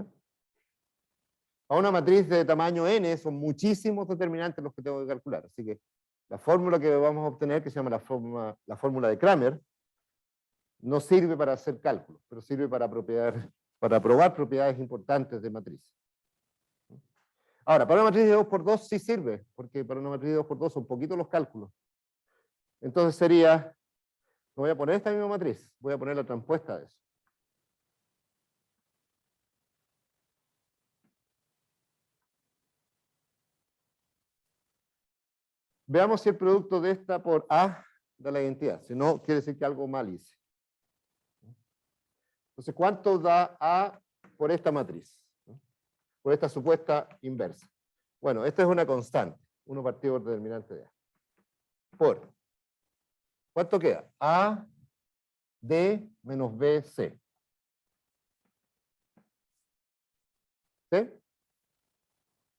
A una matriz de tamaño n son muchísimos determinantes los que tengo que calcular. Así que la fórmula que vamos a obtener, que se llama la fórmula de Cramer, no sirve para hacer cálculos, pero sirve para probar propiedades importantes de matrices. Ahora, para una matriz de 2×2 sí sirve, porque para una matriz de 2×2 son poquitos los cálculos. Entonces sería, no voy a poner esta misma matriz, voy a poner la transpuesta de eso. Veamos si el producto de esta por A da la identidad. Si no, quiere decir que algo mal hice. Entonces, ¿cuánto da A por esta matriz? Por esta supuesta inversa. Bueno, esta es una constante. 1 partido por determinante de A. Por. ¿Cuánto queda? A, D, menos B, C. ¿Sí? Estoy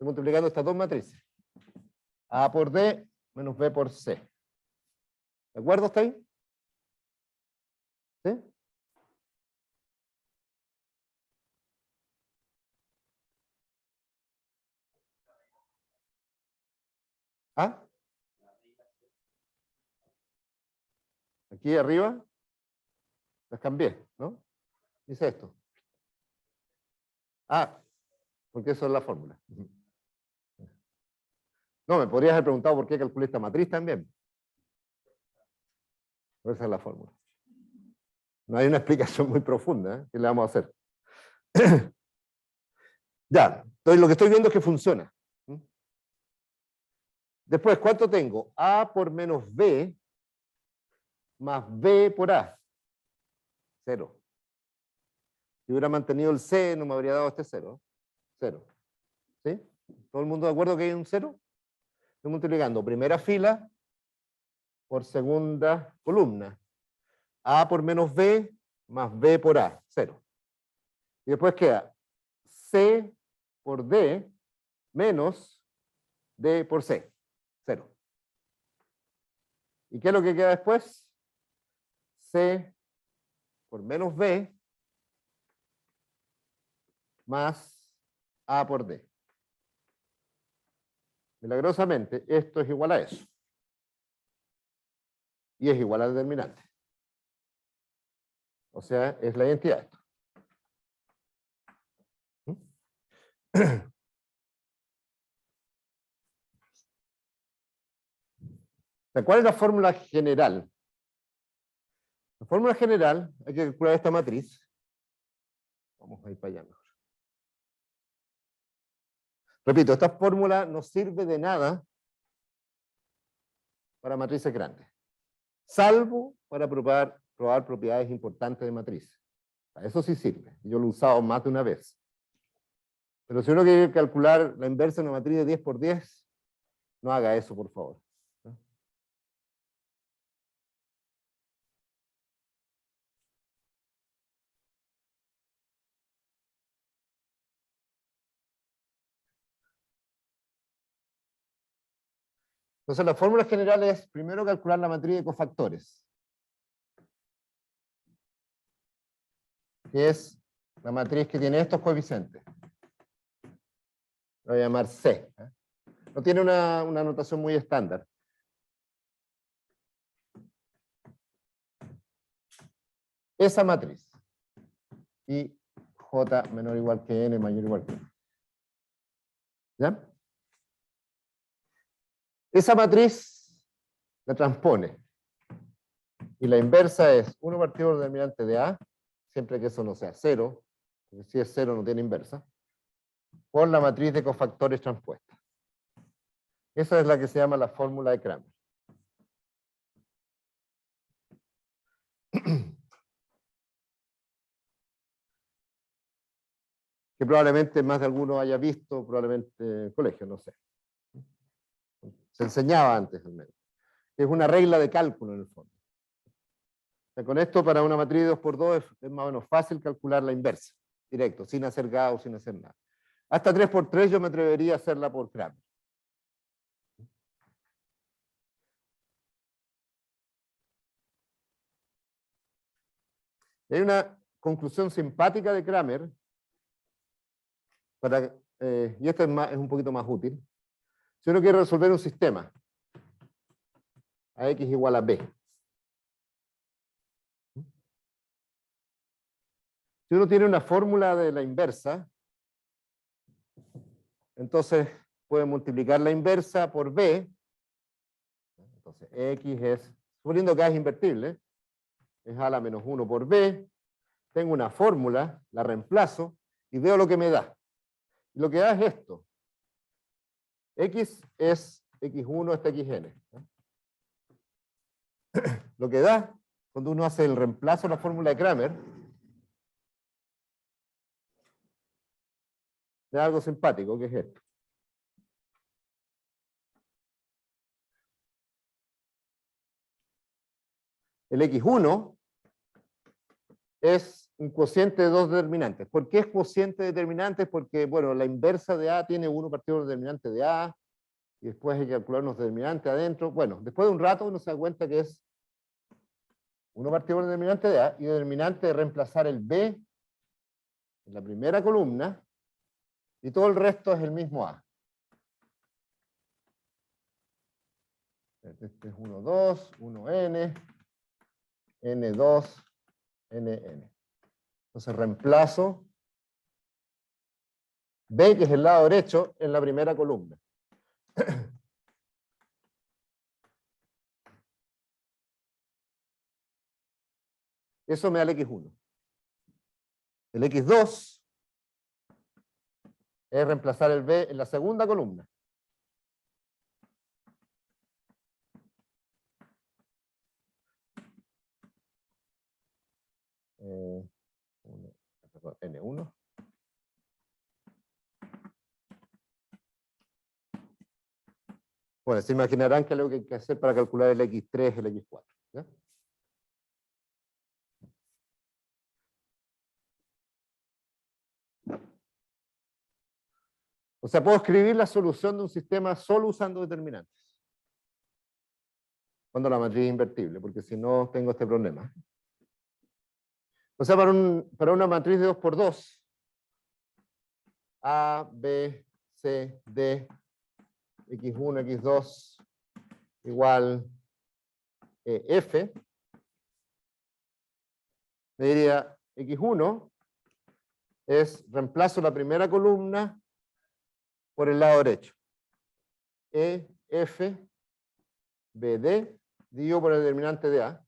multiplicando estas dos matrices. A por D, menos B por C. ¿De acuerdo hasta ahí? ¿Sí? ¿Ah? Aquí arriba las cambié, ¿no? Dice esto. Ah, porque eso es la fórmula. No, me podrías haber preguntado por qué calculé esta matriz también. Pero esa es la fórmula. No hay una explicación muy profunda, ¿eh? ¿Qué le vamos a hacer? Ya, entonces lo que estoy viendo es que funciona. Después, ¿cuánto tengo? A por menos B más B por A. 0. Si hubiera mantenido el C, no me habría dado este 0. 0. ¿Sí? ¿Todo el mundo de acuerdo que hay un 0? Estoy multiplicando primera fila por segunda columna. A por menos B más B por A. 0. Y después queda C por D menos D por C. 0. ¿Y qué es lo que queda después? C por menos B más A por D. Milagrosamente, esto es igual a eso. Y es igual al determinante. O sea, es la identidad de esto. ¿Cuál es la fórmula general? La fórmula general, hay que calcular esta matriz. Vamos a ir para allá mejor. Repito, esta fórmula no sirve de nada para matrices grandes, salvo para probar propiedades importantes de matrices. Eso sí sirve. Yo lo he usado más de una vez. Pero si uno quiere calcular la inversa de una matriz de 10×10, no haga eso, por favor. Entonces la fórmula general es primero calcular la matriz de cofactores, que es la matriz que tiene estos coeficientes. Lo voy a llamar C. No tiene una notación muy estándar. Esa matriz. Y J menor o igual que N mayor o igual que N. ¿Ya? Esa matriz la transpone. Y la inversa es 1 partido por determinante de A, siempre que eso no sea 0, porque si es 0 no tiene inversa, por la matriz de cofactores transpuesta. Esa es la que se llama la fórmula de Cramer. Que probablemente más de alguno haya visto, probablemente en el colegio, no sé. Se enseñaba antes al menos. Es una regla de cálculo en el fondo. O sea, con esto para una matriz de 2×2 es más o menos fácil calcular la inversa, directo, sin hacer Gauss, sin hacer nada. Hasta 3×3 yo me atrevería a hacerla por Cramer. Hay una conclusión simpática de Cramer, y esto es un poquito más útil. Si uno quiere resolver un sistema a x igual a b, si uno tiene una fórmula de la inversa, entonces puede multiplicar la inversa por b. Entonces x es, suponiendo que a es invertible, es a la menos 1 por b. Tengo una fórmula, la reemplazo y veo lo que me da. Y lo que da es esto. X es x1 hasta xn. Lo que da, cuando uno hace el reemplazo de la fórmula de Cramer, da algo simpático, que es esto. El x1 es un cociente de dos determinantes. ¿Por qué es cociente de determinantes? Porque, bueno, la inversa de A tiene 1 partido por determinante de A, y después hay que calcular unos determinantes adentro. Bueno, después de un rato uno se da cuenta que es 1 partido por determinante de A, y determinante de reemplazar el B en la primera columna, y todo el resto es el mismo A. Este es 1, 2, 1n, n2, nn. Entonces reemplazo B, que es el lado derecho, en la primera columna. Eso me da el x1. El x2 es reemplazar el B en la segunda columna. N1. Bueno, se imaginarán que lo que hay que hacer para calcular el x3 el x4. ¿Ya? O sea, puedo escribir la solución de un sistema solo usando determinantes. Cuando la matriz es invertible, porque si no tengo este problema. O sea, para una matriz de 2×2, A, B, C, D, x1, x2, igual F, me diría x1 es reemplazo la primera columna por el lado derecho. E, F, B, D, dividido por el determinante de A.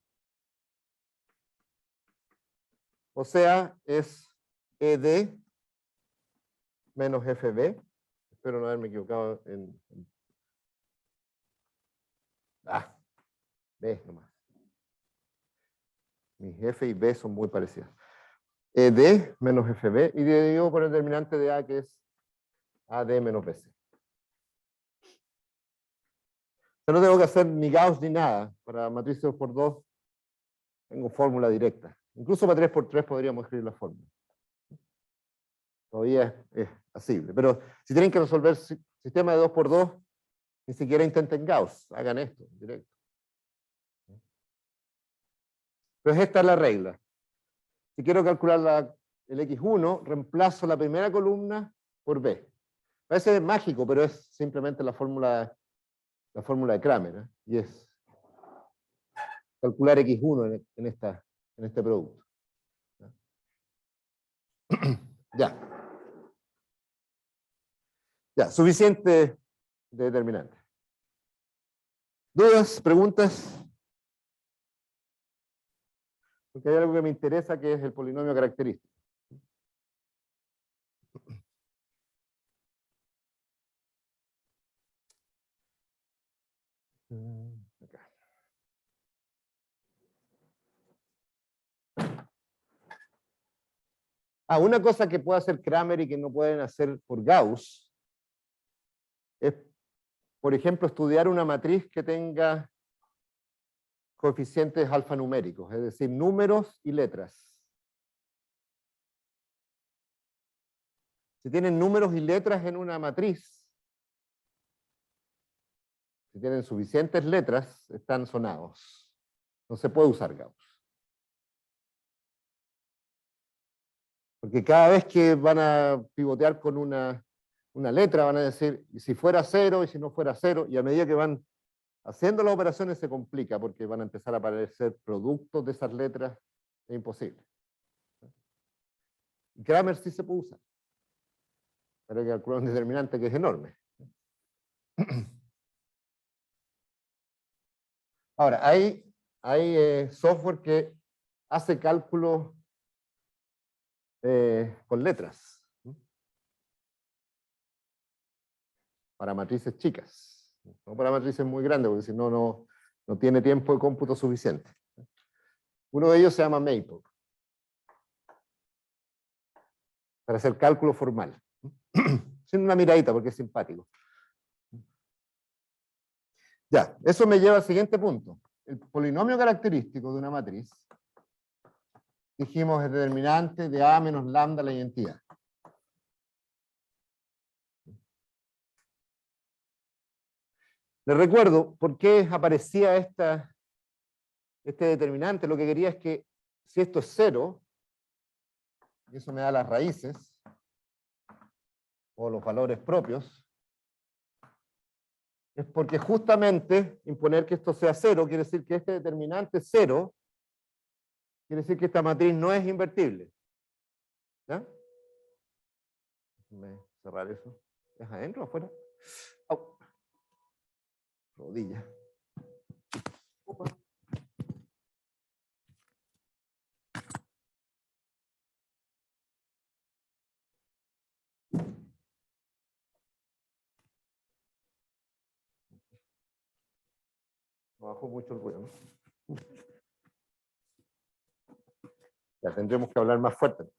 O sea, es ED menos FB. Espero no haberme equivocado en... B nomás. Mis F y B son muy parecidas. ED menos FB y dividido por el determinante de A, que es AD menos BC. Yo no tengo que hacer ni Gauss ni nada. Para matrices 2×2 tengo fórmula directa. Incluso para 3×3 podríamos escribir la fórmula. Todavía es asible. Pero si tienen que resolver sistemas de 2×2, Ni siquiera intenten Gauss, hagan esto directo. Entonces esta es la regla. Si quiero calcular el x1, reemplazo la primera columna por b. Parece mágico, pero es simplemente la fórmula de Kramer, ¿eh? Y es calcular x1 en este producto. Ya. Ya, suficiente de determinante. ¿Dudas? ¿Preguntas? Porque hay algo que me interesa, que es el polinomio característico. Acá. Una cosa que puede hacer Kramer y que no pueden hacer por Gauss es, por ejemplo, estudiar una matriz que tenga coeficientes alfanuméricos, es decir, números y letras. Si tienen números y letras en una matriz, si tienen suficientes letras, están sonados. No se puede usar Gauss. Porque cada vez que van a pivotear con una letra, van a decir, y si fuera 0, y si no fuera 0, y a medida que van haciendo las operaciones se complica, porque van a empezar a aparecer productos de esas letras, es imposible. Kramer sí se puede usar. Pero hay que calcular un determinante que es enorme. Ahora, hay software que hace cálculos con letras. Para matrices chicas. No para matrices muy grandes, porque si no, no tiene tiempo de cómputo suficiente. Uno de ellos se llama Maple. Para hacer cálculo formal. Sin una miradita, porque es simpático. Ya, eso me lleva al siguiente punto. El polinomio característico de una matriz, dijimos, es determinante de A menos lambda la identidad. Les recuerdo por qué aparecía este determinante. Lo que quería es que si esto es 0, y eso me da las raíces, o los valores propios, es porque justamente imponer que esto sea 0 quiere decir que este determinante es 0, quiere decir que esta matriz no es invertible. ¿Ya? Déjame cerrar eso. ¿Es adentro o afuera? ¡Au! Rodilla. Opa. Bajó mucho el ruido, ¿no? Ya tendremos que hablar más fuerte.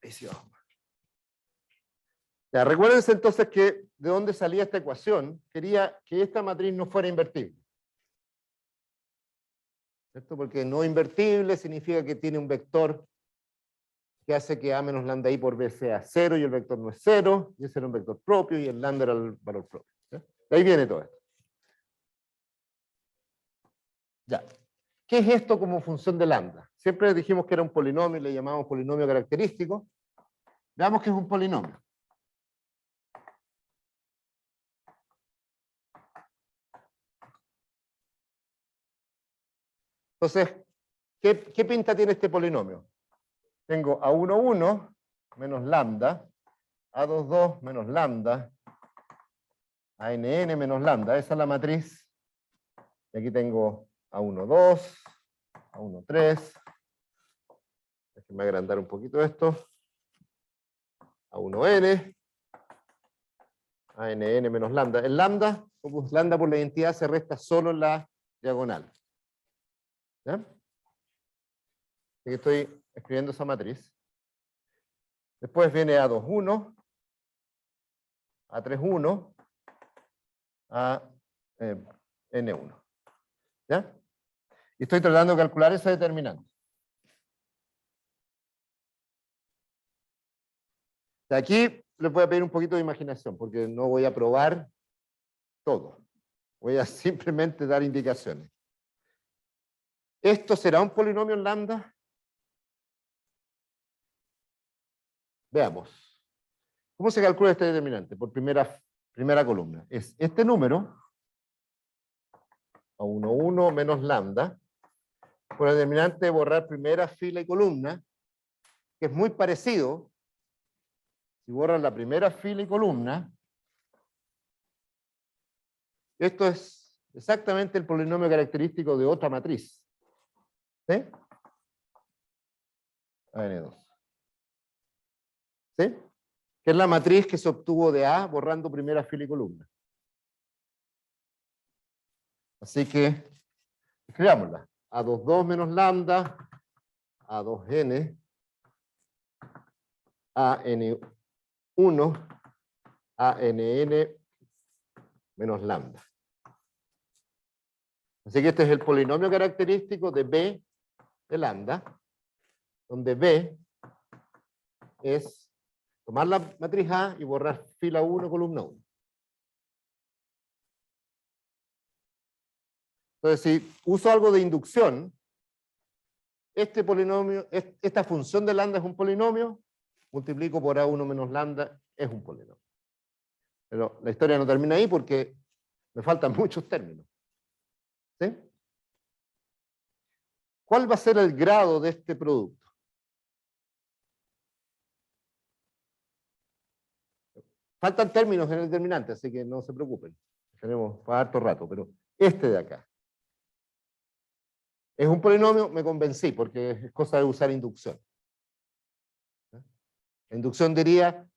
Ahí sí vamos. Ya, recuérdense entonces que de dónde salía esta ecuación. Quería que esta matriz no fuera invertible. ¿Cierto? Porque no invertible significa que tiene un vector que hace que A menos lambda I por B sea 0 y el vector no es 0, y ese era un vector propio y el lambda era el valor propio. ¿Ya? De ahí viene todo esto. Ya. ¿Qué es esto como función de lambda? Siempre dijimos que era un polinomio y le llamamos polinomio característico. Veamos que es un polinomio. Entonces, ¿qué pinta tiene este polinomio? Tengo A1, 1 menos lambda, A2, 2 menos lambda, ANN menos lambda. Esa es la matriz. Y aquí tengo A1, 2, A1, 3. Déjenme agrandar un poquito esto. A1n, ANN menos lambda. El lambda, como lambda por la identidad, se resta solo en la diagonal. ¿Ya? Aquí estoy escribiendo esa matriz. Después viene A2, 1, A3, 1, N1. ¿Ya? Y estoy tratando de calcular ese determinante. De aquí les voy a pedir un poquito de imaginación, porque no voy a probar todo. Voy a simplemente dar indicaciones. ¿Esto será un polinomio en lambda? Veamos. ¿Cómo se calcula este determinante? Por primera columna. Es este número, A11 menos lambda, por el determinante de borrar primera fila y columna, que es muy parecido. Si borran la primera fila y columna, esto es exactamente el polinomio característico de otra matriz. ¿Sí? N2. ¿Sí? Que es la matriz que se obtuvo de A borrando primera fila y columna. Así que escribámosla. A22 menos lambda, A2n, AN1, ANN menos lambda. Así que este es el polinomio característico de B de lambda, donde B es tomar la matriz A y borrar fila 1, columna 1. Entonces, si uso algo de inducción, este polinomio, esta función de lambda es un polinomio, multiplico por A1 menos lambda, es un polinomio. Pero la historia no termina ahí porque me faltan muchos términos. ¿Sí? ¿Cuál va a ser el grado de este producto? Faltan términos en el determinante, así que no se preocupen. Tenemos para harto rato, pero este de acá. ¿Es un polinomio? Me convencí, porque es cosa de usar inducción. La inducción diría,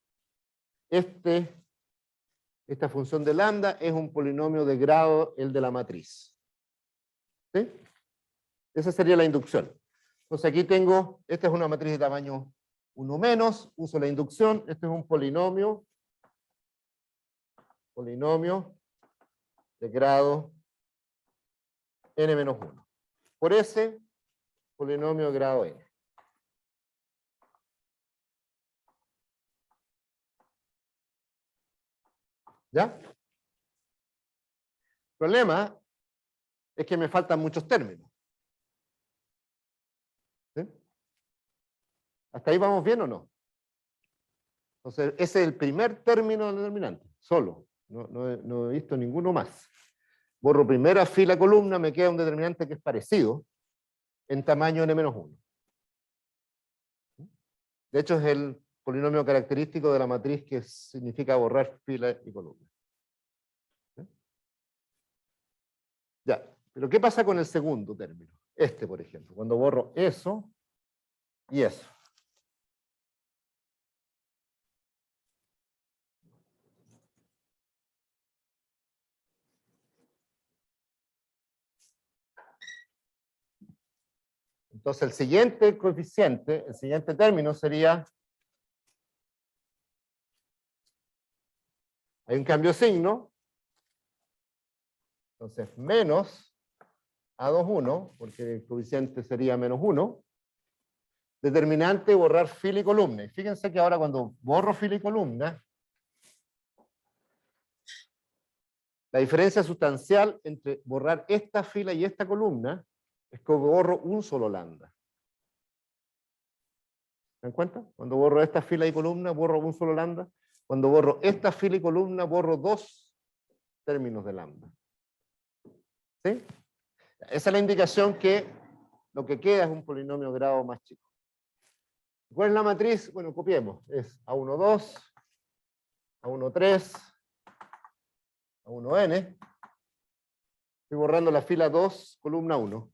esta función de lambda es un polinomio de grado, el de la matriz. ¿Sí? Esa sería la inducción. Entonces aquí tengo, esta es una matriz de tamaño 1 menos, uso la inducción, este es un polinomio de grado n menos 1. Por ese polinomio de grado n. ¿Ya? El problema es que me faltan muchos términos. ¿Sí? ¿Hasta ahí vamos bien o no? Entonces, ese es el primer término del determinante, solo. No he visto ninguno más. Borro primera fila columna, me queda un determinante que es parecido en tamaño n-1. De hecho, es el polinomio característico de la matriz que significa borrar fila y columna. ¿Sí? Ya, pero ¿qué pasa con el segundo término? Este, por ejemplo, cuando borro eso y eso. Entonces el siguiente coeficiente, el siguiente término sería, hay un cambio de signo, entonces menos A21, porque el coeficiente sería menos 1, determinante borrar fila y columna. Y fíjense que ahora cuando borro fila y columna, la diferencia sustancial entre borrar esta fila y esta columna es que borro un solo lambda. ¿Se dan cuenta? Cuando borro esta fila y columna, borro un solo lambda. Cuando borro esta fila y columna, borro dos términos de lambda. ¿Sí? Esa es la indicación que lo que queda es un polinomio de grado más chico. ¿Cuál es la matriz? Bueno, copiemos. Es A12, A13, A1n. Estoy borrando la fila 2, columna 1.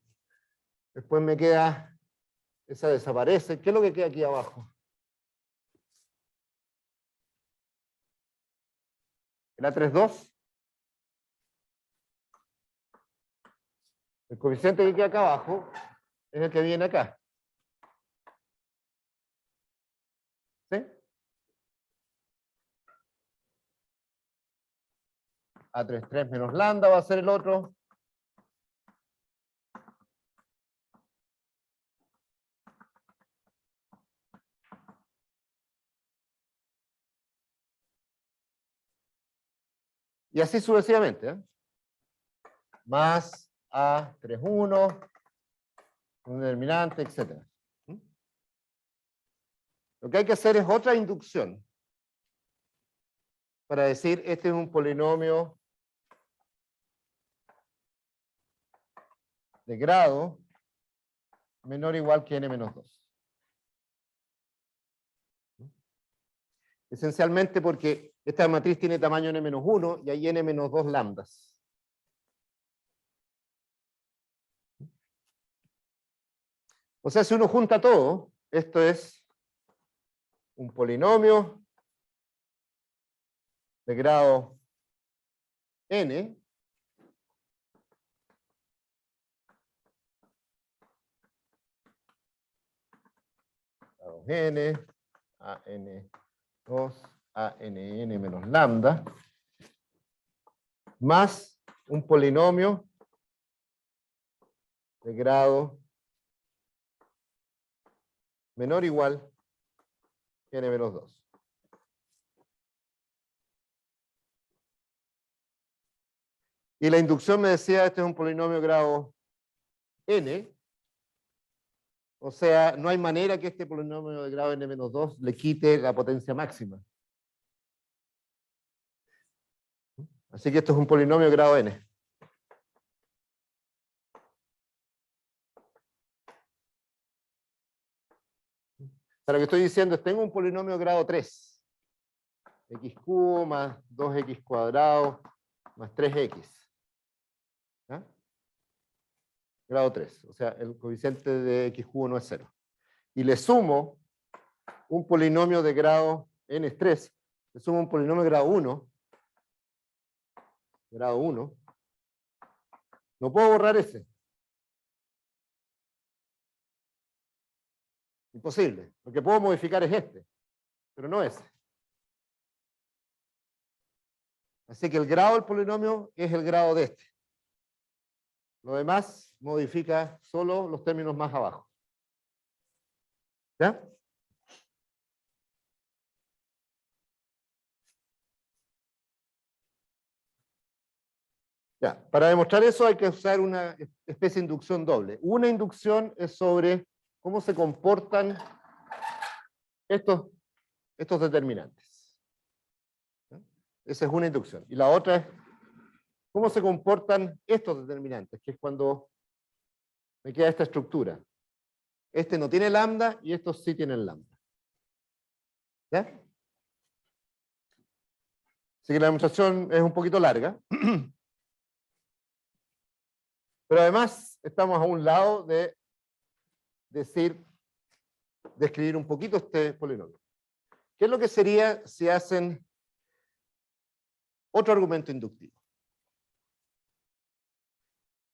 Después me queda, esa desaparece. ¿Qué es lo que queda aquí abajo? El A32. El coeficiente que queda acá abajo es el que viene acá. ¿Sí? A33 menos lambda va a ser el otro. Y así sucesivamente, ¿eh? Más A31, un determinante, etc. Lo que hay que hacer es otra inducción para decir este es un polinomio de grado menor o igual que n menos 2. Esencialmente porque esta matriz tiene tamaño n menos 1 y hay n menos 2 lambdas. O sea, si uno junta todo, esto es un polinomio de grado n grado n, a n 2, a n menos lambda, más un polinomio de grado menor o igual que n menos 2. Y la inducción me decía, este es un polinomio grado n, o sea, no hay manera que este polinomio de grado n menos 2 le quite la potencia máxima. Así que esto es un polinomio de grado n. Para lo que estoy diciendo es, tengo un polinomio de grado 3. X cubo más 2x cuadrado más 3x. ¿Ah? Grado 3. O sea, el coeficiente de x cubo no es 0. Y le sumo un polinomio de grado n es 3. Le sumo un polinomio de grado 1. Grado 1. No puedo borrar ese. Imposible. Lo que puedo modificar es este, pero no ese. Así que el grado del polinomio es el grado de este. Lo demás modifica solo los términos más abajo. ¿Ya? Ya, para demostrar eso hay que usar una especie de inducción doble. Una inducción es sobre cómo se comportan estos determinantes. ¿Ya? Esa es una inducción. Y la otra es cómo se comportan estos determinantes, que es cuando me queda esta estructura. Este no tiene lambda y estos sí tienen lambda. ¿Ya? Así que la demostración es un poquito larga. Pero además estamos a un lado de describir un poquito este polinomio. ¿Qué es lo que sería si hacen otro argumento inductivo?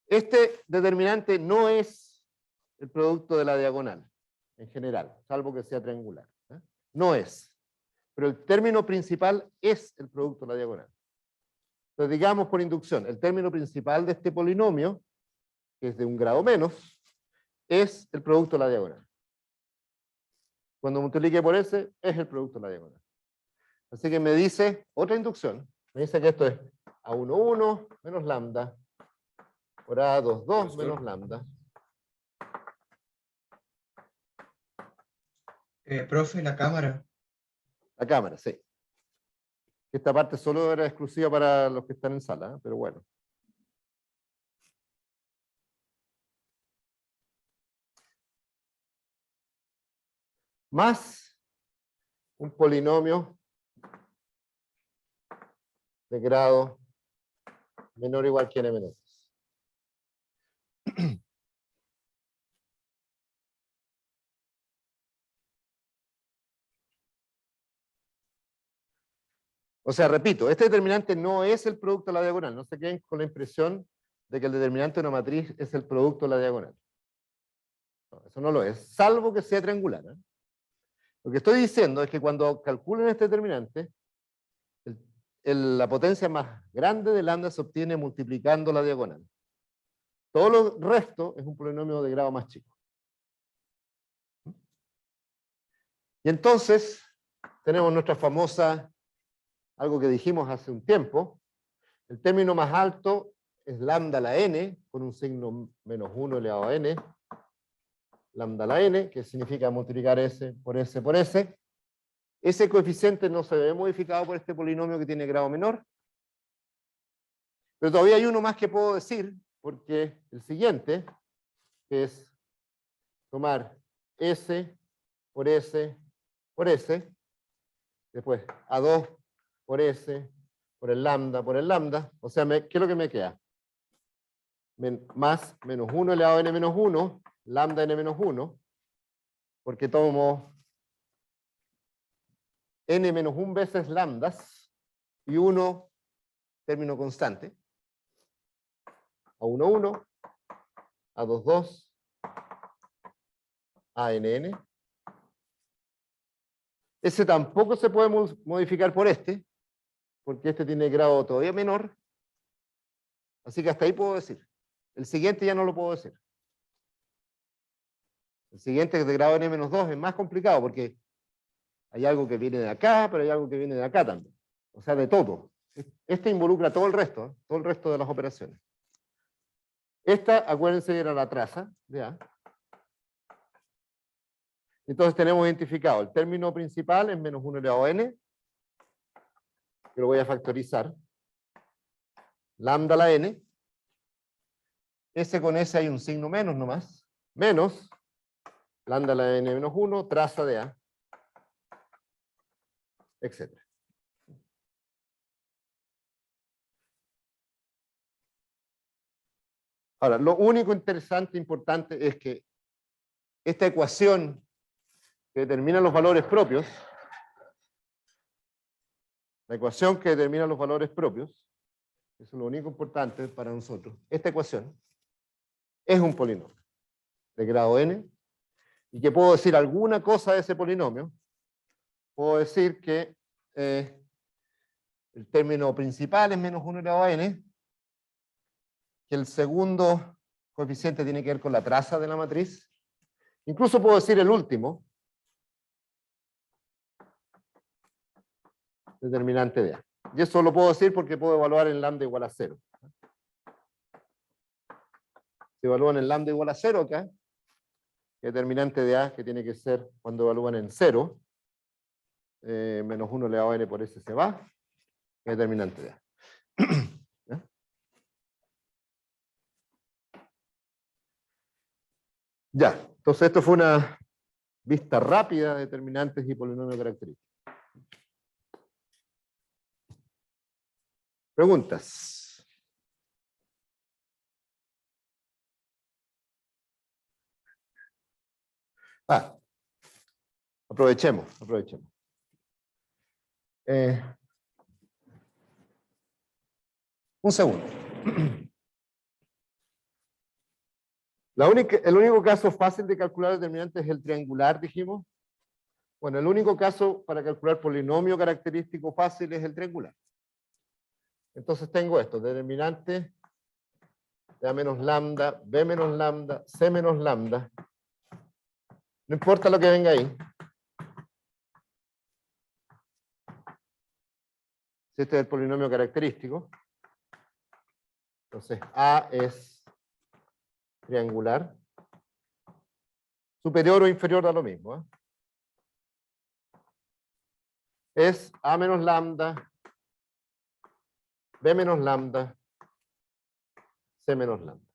Este determinante no es el producto de la diagonal, en general, salvo que sea triangular. ¿Eh? No es. Pero el término principal es el producto de la diagonal. Entonces, digamos por inducción, el término principal de este polinomio, que es de un grado menos, es el producto de la diagonal. Cuando multiplique por ese, es el producto de la diagonal. Así que me dice, otra inducción, me dice que esto es A11 menos lambda por A22 menos lambda. Profe, la cámara. La cámara, sí. Esta parte solo era exclusiva para los que están en sala, ¿eh? Pero bueno. Más un polinomio de grado menor o igual que n menos 2. O sea, repito, este determinante no es el producto de la diagonal. No se queden con la impresión de que el determinante de una matriz es el producto de la diagonal. No, eso no lo es, salvo que sea triangular. ¿Eh? Lo que estoy diciendo es que cuando calculen este determinante, la potencia más grande de lambda se obtiene multiplicando la diagonal. Todo lo resto es un polinomio de grado más chico. Y entonces tenemos nuestra famosa, algo que dijimos hace un tiempo, El término más alto es lambda a la n, con un signo menos 1 elevado a n, lambda a la n, que significa multiplicar s por s por s. Ese coeficiente no se ve modificado por este polinomio que tiene grado menor. Pero todavía hay uno más que puedo decir, porque el siguiente es tomar s por s por s, después a2 por s por el lambda, o sea, ¿qué es lo que me queda? Más menos 1 elevado a n menos 1, lambda n menos 1, porque tomo n menos 1 veces lambdas y 1 término constante. A1, 1, A2, 2, ANN. Ese tampoco se puede modificar por este, porque este tiene grado todavía menor. Así que hasta ahí puedo decir. El siguiente ya no lo puedo decir. El siguiente de grado n-2 es más complicado, porque hay algo que viene de acá, pero hay algo que viene de acá también. O sea, de todo. Este involucra todo el resto de las operaciones. Esta, acuérdense, era la traza de A. Entonces tenemos identificado el término principal es menos 1 elevado a n, que lo voy a factorizar. Lambda a la n. S con S hay un signo menos nomás. Menos lambda a la n menos 1, traza de A, etc. Ahora, lo único interesante e importante es que esta ecuación que determina los valores propios, la ecuación que determina los valores propios, eso es lo único importante para nosotros, esta ecuación es un polinomio de grado n, y que puedo decir alguna cosa de ese polinomio. Puedo decir que el término principal es menos 1 elevado a n, que el segundo coeficiente tiene que ver con la traza de la matriz. Incluso puedo decir el último, determinante de A. Y eso lo puedo decir porque puedo evaluar en lambda igual a 0. Se evalúan en lambda igual a 0 acá, determinante de A, que tiene que ser cuando evalúan en 0, menos 1 elevado a n por s se va, determinante de A. ¿Ya? Ya, entonces esto fue una vista rápida de determinantes y polinomios característicos. ¿Preguntas? Aprovechemos. Un segundo. El único caso fácil de calcular determinantes es el triangular, dijimos. Bueno, el único caso para calcular polinomio característico fácil es el triangular. Entonces tengo esto, determinante de A menos lambda, B menos lambda, C menos lambda. No importa lo que venga ahí. Si este es el polinomio característico, entonces A es triangular. Superior o inferior da lo mismo, ¿eh? Es A menos lambda, B menos lambda, C menos lambda.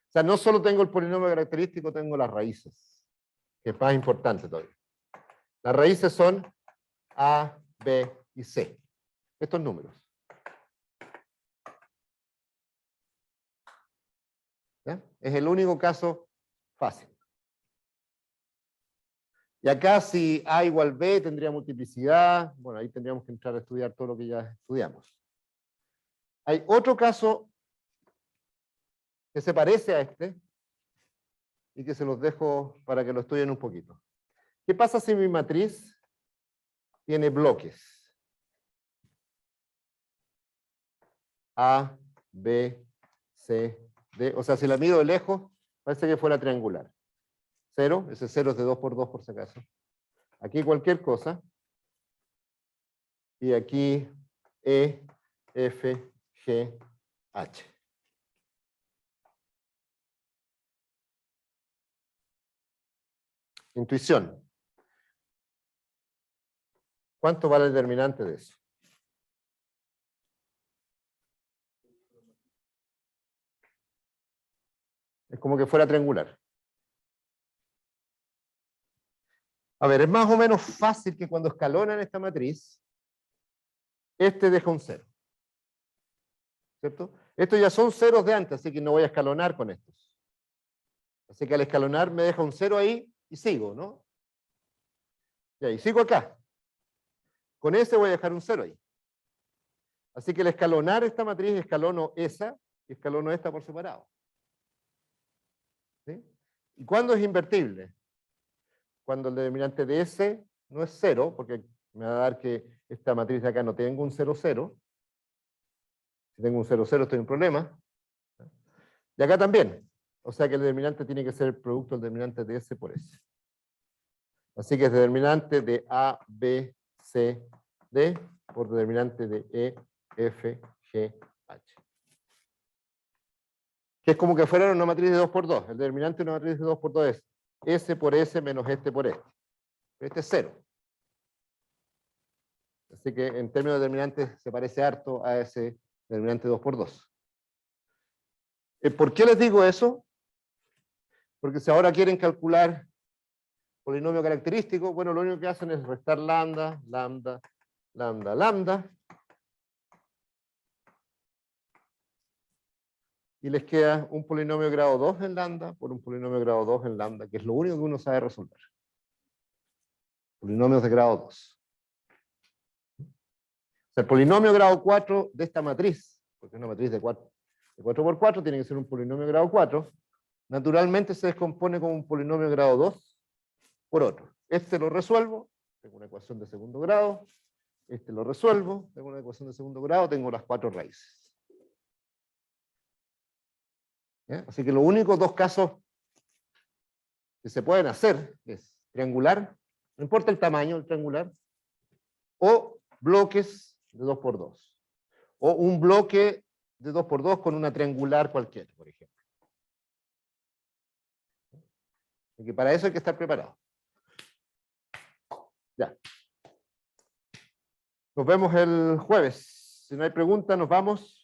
O sea, no solo tengo el polinomio característico, tengo las raíces, que es más importante todavía. Las raíces son A, B y C. Estos números. ¿Ya? Es el único caso fácil. Y acá si A igual B tendría multiplicidad. Bueno, ahí tendríamos que entrar a estudiar todo lo que ya estudiamos. Hay otro caso que se parece a este y que se los dejo para que lo estudien un poquito. ¿Qué pasa si mi matriz tiene bloques? A, B, C, D. O sea, si la mido de lejos, parece que fuera triangular. 0, ese 0 es de 2 por 2 por si acaso. Aquí cualquier cosa. Y aquí E, F, G, H. Intuición. ¿Cuánto vale el determinante de eso? Es como que fuera triangular. A ver, es más o menos fácil que cuando escalonan esta matriz, este deja un 0. ¿Cierto? Estos ya son ceros de antes, así que no voy a escalonar con estos. Así que al escalonar me deja un 0 ahí y sigo, ¿no? Y sigo acá. Con ese voy a dejar un 0 ahí. Así que al escalonar esta matriz, escalono esa y escalono esta por separado. ¿Sí? ¿Y cuándo es invertible? Cuando el determinante de S no es 0, porque me va a dar que esta matriz de acá no tenga un 0, 0. Si tengo un 0, 0 estoy en problema. Y acá también. O sea que el determinante tiene que ser el producto del determinante de S por S. Así que es determinante de A, B, C, D por determinante de E, F, G, H. Que es como que fuera una matriz de 2 por 2. El determinante de una matriz de 2 por 2 es S por S menos este por este. Este es 0. Así que en términos de determinantes se parece harto a ese determinante 2 por 2. ¿Por qué les digo eso? Porque si ahora quieren calcular polinomio característico, bueno, lo único que hacen es restar lambda, lambda, lambda, lambda. Y les queda un polinomio grado 2 en lambda por un polinomio grado 2 en lambda, que es lo único que uno sabe resolver. Polinomios de grado 2. O sea, el polinomio grado 4 de esta matriz, porque es una matriz de 4 por 4, tiene que ser un polinomio grado 4, naturalmente se descompone como un polinomio grado 2 por otro. Este lo resuelvo, tengo una ecuación de segundo grado, este lo resuelvo, tengo una ecuación de segundo grado, tengo las 4 raíces. ¿Ya? Así que los únicos dos casos que se pueden hacer es triangular, no importa el tamaño del triangular, o bloques de 2 por 2. O un bloque de 2 por 2 con una triangular cualquiera, por ejemplo. Y que para eso hay que estar preparado. Ya. Nos vemos el jueves. Si no hay preguntas, nos vamos.